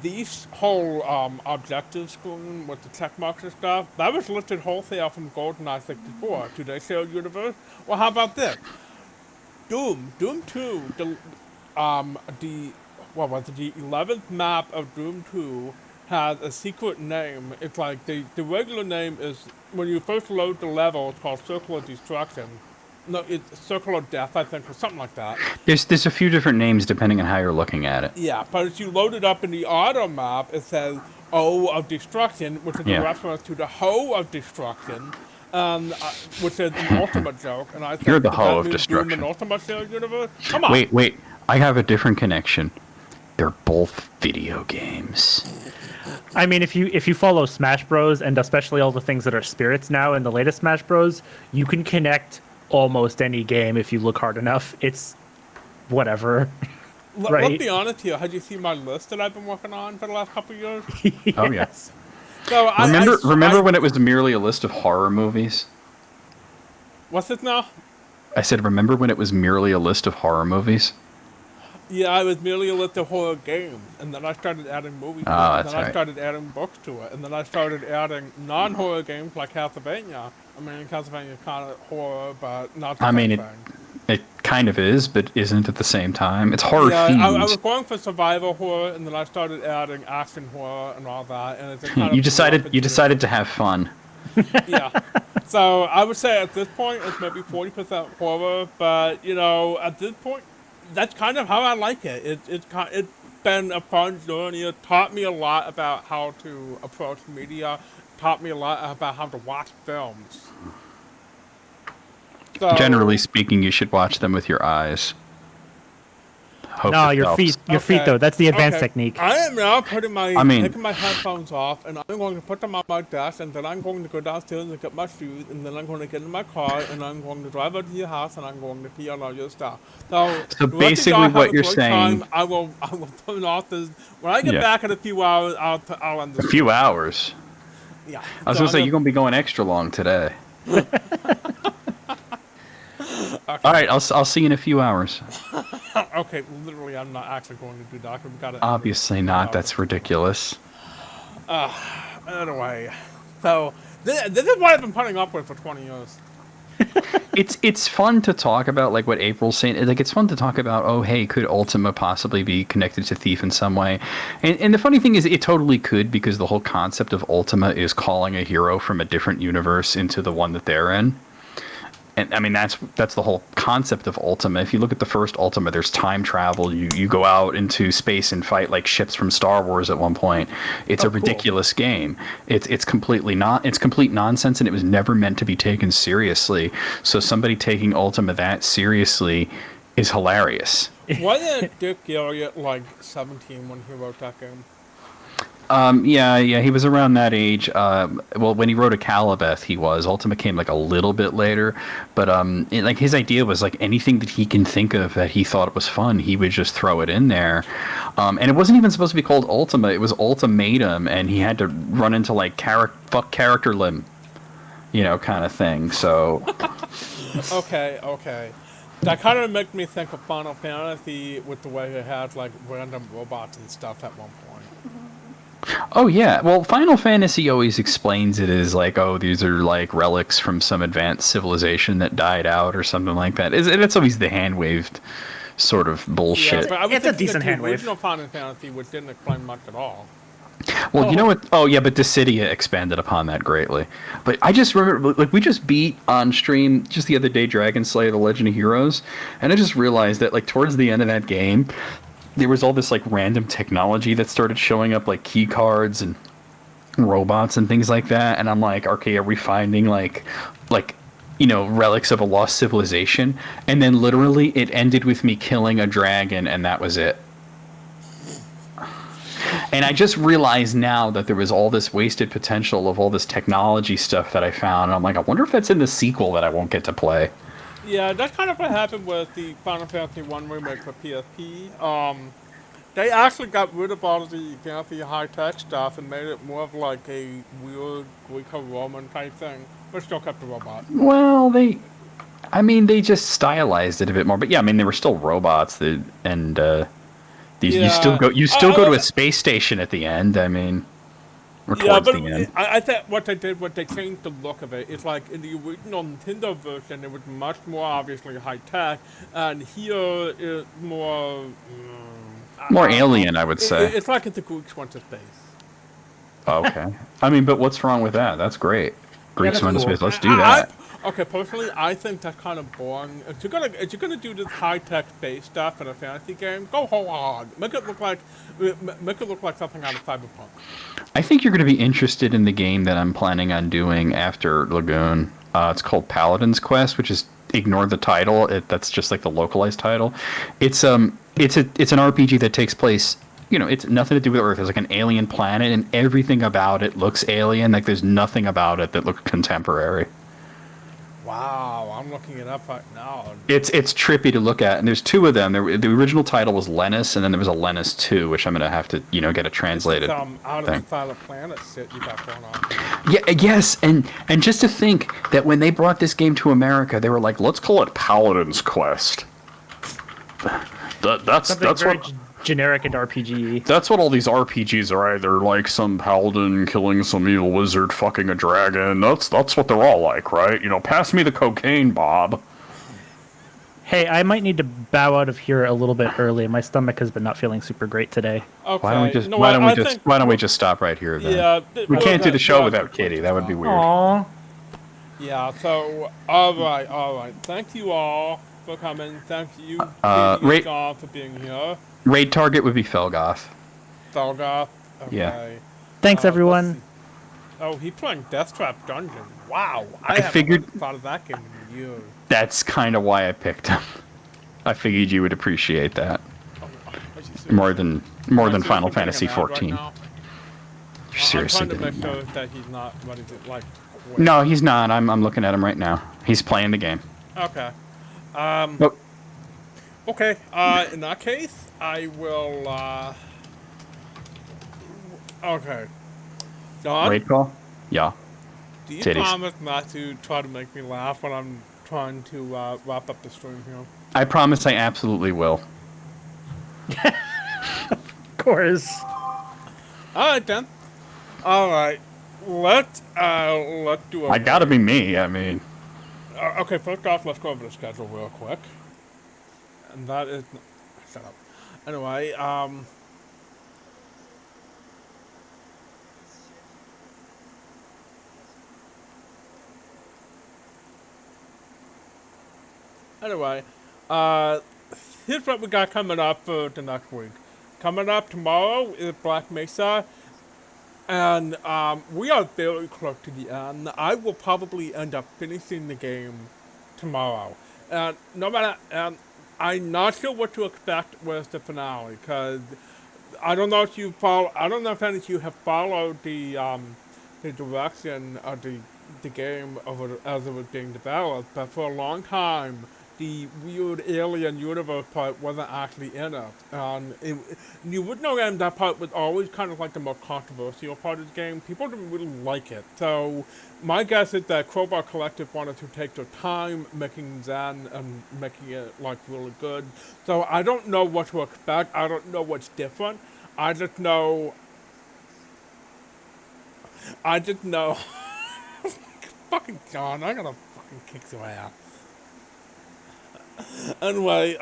[SPEAKER 1] these whole objective screen with the check marks and stuff, that was listed wholesale from GoldenEye 64. Do they share a universe? Well, how about this? Doom 2, the 11th map of Doom 2 has a secret name. It's like the regular name is, when you first load the level, it's called Circle of Destruction. No, it's Circle of Death, I think, or something like that.
[SPEAKER 2] There's a few different names depending on how you're looking at it.
[SPEAKER 1] Yeah, but as you load it up in the auto map, it says O of Destruction, which is
[SPEAKER 2] Yeah.
[SPEAKER 1] a reference to the Hoe of Destruction, which is an Ultimate joke. And I think
[SPEAKER 2] You're the
[SPEAKER 1] does
[SPEAKER 2] Hoe
[SPEAKER 1] that
[SPEAKER 2] of
[SPEAKER 1] mean
[SPEAKER 2] Destruction.
[SPEAKER 1] Doom and Ultimate share a universe? Come on.
[SPEAKER 2] Wait. I have a different connection. They're both video games.
[SPEAKER 3] I mean, if you follow Smash Bros. And especially all the things that are spirits now in the latest Smash Bros., you can connect almost any game if you look hard enough. It's whatever.
[SPEAKER 1] Let's
[SPEAKER 3] Right.
[SPEAKER 1] be honest here. Had you seen my list that I've been working on for the last couple of years?
[SPEAKER 2] Oh yes.
[SPEAKER 1] So
[SPEAKER 2] Remember when it was merely a list of horror movies?
[SPEAKER 1] What's this now?
[SPEAKER 2] I said, remember when it was merely a list of horror movies?
[SPEAKER 1] Yeah, I was merely a list of horror games, and then I started adding movies to it,
[SPEAKER 2] Oh,
[SPEAKER 1] and
[SPEAKER 2] that's
[SPEAKER 1] then I
[SPEAKER 2] right.
[SPEAKER 1] started adding books to it, and then I started adding non-horror games like Castlevania. I mean, Castlevania is kind of horror, but not the
[SPEAKER 2] I mean,
[SPEAKER 1] same
[SPEAKER 2] it
[SPEAKER 1] thing.
[SPEAKER 2] it kind of is, but isn't at the same time. It's horror
[SPEAKER 1] Yeah, I was
[SPEAKER 2] themed.
[SPEAKER 1] going for survival horror, and then I started adding action horror and all that, and it kind of
[SPEAKER 2] You
[SPEAKER 1] blew up
[SPEAKER 2] decided
[SPEAKER 1] into-
[SPEAKER 2] to have fun.
[SPEAKER 1] Yeah. So I would say at this point it's maybe 40% horror, but you know, at this point, that's kind of how I like it. It's been a fun journey. It taught me a lot about how to approach media. Taught me a lot about how to watch films. So,
[SPEAKER 2] Generally speaking, you should watch them with your eyes. Hope
[SPEAKER 3] No,
[SPEAKER 2] it
[SPEAKER 3] your
[SPEAKER 2] helps.
[SPEAKER 3] feet. Your feet,
[SPEAKER 1] Okay.
[SPEAKER 3] though. That's the advanced
[SPEAKER 1] Okay.
[SPEAKER 3] technique.
[SPEAKER 1] I am now taking my headphones off, and I'm going to put them on my desk, and then I'm going to go downstairs and get my shoes, and then I'm going to get in my car, and I'm going to drive over to your house, and I'm going to pee on all your stuff. So
[SPEAKER 2] So
[SPEAKER 1] the rest of
[SPEAKER 2] basically
[SPEAKER 1] y'all have
[SPEAKER 2] what
[SPEAKER 1] a
[SPEAKER 2] you're
[SPEAKER 1] great
[SPEAKER 2] saying-
[SPEAKER 1] time. I will turn off this. When I get
[SPEAKER 2] Yeah.
[SPEAKER 1] back in a few hours, I'll end
[SPEAKER 2] A
[SPEAKER 1] this.
[SPEAKER 2] few hours.
[SPEAKER 1] Yeah.
[SPEAKER 2] I was
[SPEAKER 1] So
[SPEAKER 2] gonna say
[SPEAKER 1] I'm
[SPEAKER 2] you're gonna be going extra long today. All right, I'll see you in a few hours.
[SPEAKER 1] Okay, literally, I'm not actually going to do that. We've got to.
[SPEAKER 2] Obviously not. That's ridiculous.
[SPEAKER 1] Anyway, so this is what I've been putting up with for 20 years.
[SPEAKER 2] It's fun to talk about, like what April's saying. Like, it's fun to talk about, oh, hey, could Ultima possibly be connected to Thief in some way? And the funny thing is, it totally could, because the whole concept of Ultima is calling a hero from a different universe into the one that they're in. And I mean, that's the whole concept of Ultima. If you look at the first Ultima, there's time travel. You go out into space and fight like ships from Star Wars at one point. It's a ridiculous game. It's complete nonsense, and it was never meant to be taken seriously. So somebody taking Ultima that seriously is hilarious.
[SPEAKER 1] Wasn't Dick Elliott like 17 when he wrote that game?
[SPEAKER 2] Yeah, he was around that age. Well, when he wrote a Calibeth, he was. Ultima came like a little bit later, but like his idea was like anything that he can think of that he thought was fun, he would just throw it in there. And it wasn't even supposed to be called Ultima; it was Ultimatum, and he had to run into like fuck character limb, kind of thing. So
[SPEAKER 1] Okay. That kind of makes me think of Final Fantasy with the way it had like random robots and stuff at one point.
[SPEAKER 2] Oh yeah, well, Final Fantasy always explains it as like, oh, these are like relics from some advanced civilization that died out or something like that. It's always the hand-waved sort of bullshit.
[SPEAKER 1] Yeah, but I was
[SPEAKER 3] It's a
[SPEAKER 1] thinking
[SPEAKER 3] decent
[SPEAKER 1] that
[SPEAKER 3] hand
[SPEAKER 1] the
[SPEAKER 3] wave.
[SPEAKER 1] original Final Fantasy, which didn't explain much at all.
[SPEAKER 2] Well, you know what? Oh yeah, but Dissidia expanded upon that greatly. But I just remember, like, we just beat on stream just the other day Dragon Slayer: The Legend of Heroes, and I just realized that like towards the end of that game, there was all this like random technology that started showing up, like key cards and robots and things like that. And I'm like, okay, are we finding like relics of a lost civilization? And then literally it ended with me killing a dragon, and that was it. And I just realized now that there was all this wasted potential of all this technology stuff that I found. And I'm like, I wonder if that's in the sequel that I won't get to play.
[SPEAKER 1] Yeah, that's kind of what happened with the Final Fantasy 1 remake for PSP. They actually got rid of all of the fancy high-tech stuff and made it more of like a weird Greco-Roman type thing, but still kept the robot.
[SPEAKER 2] Well, they just stylized it a bit more. But yeah, I mean, they were still robots. You still go to a space station at the end. I mean, or
[SPEAKER 1] Yeah,
[SPEAKER 2] towards
[SPEAKER 1] but
[SPEAKER 2] the end.
[SPEAKER 1] I think what they did was they changed the look of it. It's like in the original Nintendo version, it was much more obviously high-tech, and here it's more...
[SPEAKER 2] More alien, I would say.
[SPEAKER 1] It's like if the Greeks went to space.
[SPEAKER 2] Okay. I mean, but what's wrong with that? That's great. Greeks
[SPEAKER 3] that's
[SPEAKER 2] went to
[SPEAKER 3] cool.
[SPEAKER 2] space. Let's do that.
[SPEAKER 1] Okay, personally, I think that's kind of boring. If you're gonna do this high-tech space stuff in a fantasy game, go whole hog. Make it look like something out of Cyberpunk.
[SPEAKER 2] I think you're going to be interested in the game that I'm planning on doing after Lagoon. It's called Paladin's Quest, which is, ignore the title. That's just like the localized title. It's an RPG that takes place. It's nothing to do with Earth. It's like an alien planet, and everything about it looks alien. Like there's nothing about it that looks contemporary.
[SPEAKER 1] Wow, I'm looking it up right now.
[SPEAKER 2] It's trippy to look at, and there's two of them. The original title was Lennis, and then there was a Lennis 2, which I'm gonna have to get it translated.
[SPEAKER 1] Some out of
[SPEAKER 2] thing.
[SPEAKER 1] the Silent Planet shit you got going on.
[SPEAKER 2] Yeah, yes, and just to think that when they brought this game to America, they were like, let's call it Paladin's Quest. That's
[SPEAKER 3] Very
[SPEAKER 2] what
[SPEAKER 3] generic and RPG.
[SPEAKER 2] that's what all these RPGs are. Either like some paladin killing some evil wizard, fucking a dragon. That's what they're all like, right? Pass me the cocaine, Bob.
[SPEAKER 3] Hey, I might need to bow out of here a little bit early. My stomach has been not feeling super great today.
[SPEAKER 1] Okay.
[SPEAKER 2] Why don't we just
[SPEAKER 1] No, I think
[SPEAKER 2] why don't we
[SPEAKER 1] we'll-
[SPEAKER 2] just stop right here then?
[SPEAKER 1] Yeah.
[SPEAKER 2] We
[SPEAKER 1] we'll
[SPEAKER 2] can't do
[SPEAKER 1] have-
[SPEAKER 2] the show
[SPEAKER 1] we'll have
[SPEAKER 2] without
[SPEAKER 1] to
[SPEAKER 2] Katie.
[SPEAKER 1] switch
[SPEAKER 2] That
[SPEAKER 1] it
[SPEAKER 2] would be
[SPEAKER 1] up.
[SPEAKER 2] weird.
[SPEAKER 3] Aww.
[SPEAKER 1] Yeah. So, all right. Thank you all for coming. Thank you,
[SPEAKER 2] Uh,
[SPEAKER 1] Katie and
[SPEAKER 2] rate-
[SPEAKER 1] John, for being here.
[SPEAKER 2] Raid target would be Felgoth.
[SPEAKER 1] Thalgoth.
[SPEAKER 2] Yeah.
[SPEAKER 1] Okay.
[SPEAKER 3] Thanks,
[SPEAKER 1] Let's
[SPEAKER 3] everyone.
[SPEAKER 1] see. Oh, he playing Death Trap Dungeon. Wow.
[SPEAKER 2] I
[SPEAKER 1] haven't
[SPEAKER 2] figured-
[SPEAKER 1] thought of that game in years.
[SPEAKER 2] That's kind of why I picked him. I figured you would appreciate that
[SPEAKER 1] Is he serious?
[SPEAKER 2] more than
[SPEAKER 1] Am I
[SPEAKER 2] Final
[SPEAKER 1] seriously
[SPEAKER 2] Fantasy
[SPEAKER 1] getting an ad right
[SPEAKER 2] 14.
[SPEAKER 1] now?
[SPEAKER 2] You're seriously
[SPEAKER 1] I'm trying to
[SPEAKER 2] getting
[SPEAKER 1] make
[SPEAKER 2] mad.
[SPEAKER 1] sure that he's not ready to, like, quit.
[SPEAKER 2] No, he's not. I'm looking at him right now. He's playing the game.
[SPEAKER 1] Okay.
[SPEAKER 2] Look,
[SPEAKER 1] Okay, in that case, I will, okay. Don,
[SPEAKER 2] raid call? Yeah.
[SPEAKER 1] do you
[SPEAKER 2] titties.
[SPEAKER 1] promise not to try to make me laugh when I'm trying to, wrap up the stream here?
[SPEAKER 2] I promise I absolutely will.
[SPEAKER 3] Of course.
[SPEAKER 1] Alright then. Alright. Let's do a...
[SPEAKER 2] I gotta be me. I mean,
[SPEAKER 1] Okay, first off, let's go over the schedule real quick. And that is... Shut up. Anyway, Anyway, here's what we got coming up for the next week. Coming up tomorrow is Black Mesa, and we are very close to the end. I will probably end up finishing the game tomorrow, and no matter, and I'm not sure what to expect with the finale, because I don't know if you follow. I don't know if any of you have followed the direction of the game over as it was being developed, but for a long time, the weird alien universe part wasn't actually in it. You would know that part was always kind of like the more controversial part of the game. People didn't really like it. So my guess is that Crowbar Collective wanted to take their time making Zen and making it like really good. So I don't know what to expect. I don't know what's different. I just know. Fucking John, I gotta fucking kick your ass. Anyway, you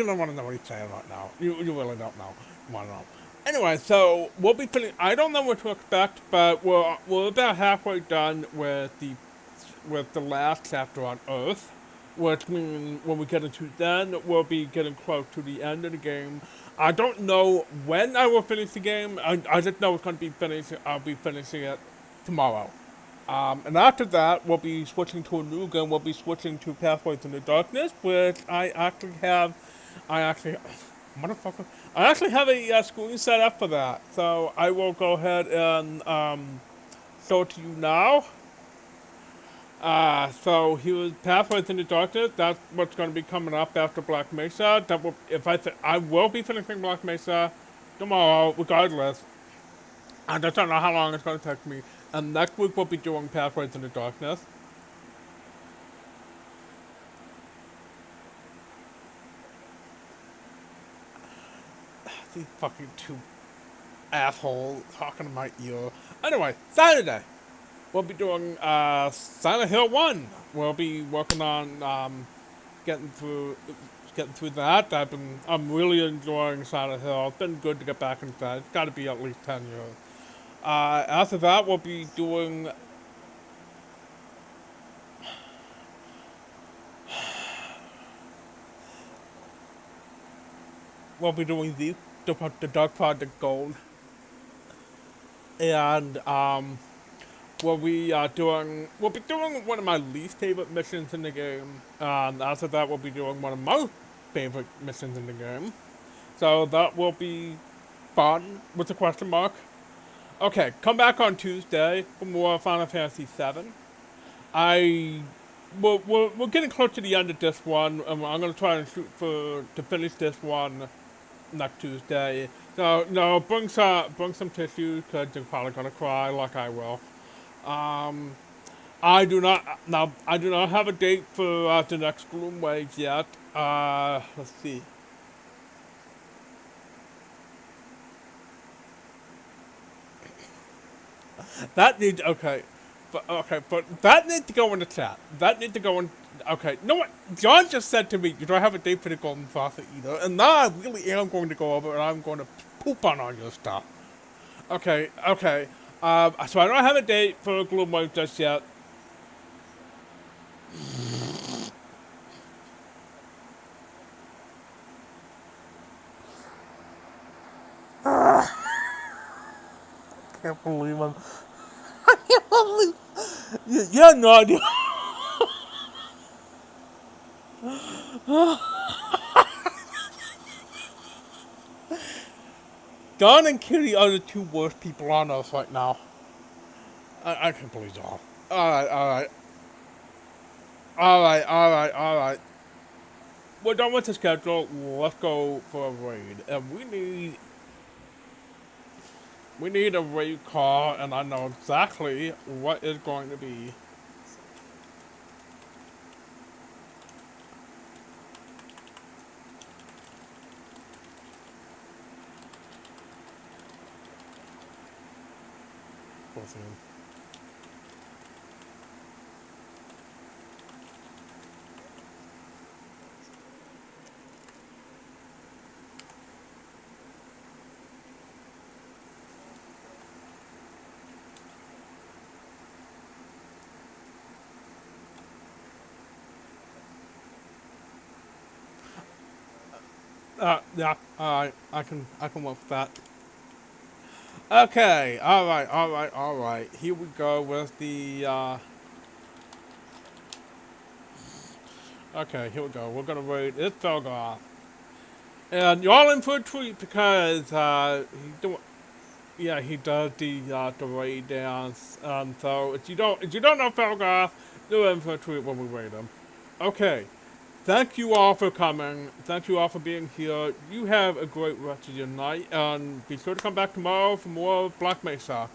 [SPEAKER 1] don't want to know what he's saying right now. You really don't know. Want to know. Anyway, so we'll be finishing. I don't know what to expect, but we're about halfway done with the last chapter on Earth, which means when we get into then, we'll be getting close to the end of the game. I don't know when I will finish the game. I just know it's going to be finished. I'll be finishing it tomorrow. And after that, we'll be switching to a new game. We'll be switching to Pathways into Darkness, which I actually have a screen set up for that. So I will go ahead and show it to you now. So here's Pathways into Darkness. That's what's going to be coming up after Black Mesa. I will be finishing Black Mesa tomorrow, regardless. I just don't know how long it's going to take me. And next week we'll be doing Pathways into Darkness. These fucking two assholes talking to my ear. Anyway, Saturday we'll be doing Silent Hill 1. We'll be working on getting through that. I'm really enjoying Silent Hill. It's been good to get back into that. It's got to be at least 10 years. After that, we'll be doing the Dark Project Gold, and we'll be doing one of my least favorite missions in the game. After that, we'll be doing one of my favorite missions in the game. So that will be fun with a question mark. Okay, come back on Tuesday for more Final Fantasy VII. We're getting close to the end of this one, and I'm gonna try and shoot to finish this one next Tuesday. So no, bring some tissues because you're probably gonna cry like I will. I do not have a date for the next gloomwave yet. Let's see. That needs, okay. but that needs to go in the chat. That needs to go in. Okay, you know what? John just said to me, "Do I have a date for the golden saucer eater?" And now I really am going to go over and I'm going to poop on all your stuff. Okay. So I don't have a date for gloomwave just yet. Can't believe him. I can't believe. You have no idea. Don and Kitty are the two worst people on Earth right now. I can't believe it all. Alright. We're done with the schedule. Let's go for a raid. And we need a raid call, and I know exactly what it's going to be. Both of them. Yeah, alright, I can work with that. Okay, alright. Here we go with the, okay, here we go. We're gonna raid It's Belgar. And you're all in for a treat because, he does the raid dance. So if you don't know Belgar, you're in for a treat when we raid him. Okay. Thank you all for coming. Thank you all for being here. You have a great rest of your night. And be sure to come back tomorrow for more Black Mesa.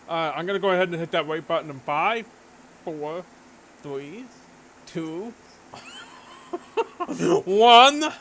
[SPEAKER 1] I'm going to go ahead and hit that rate button in 5, 4, 3, 2, 1.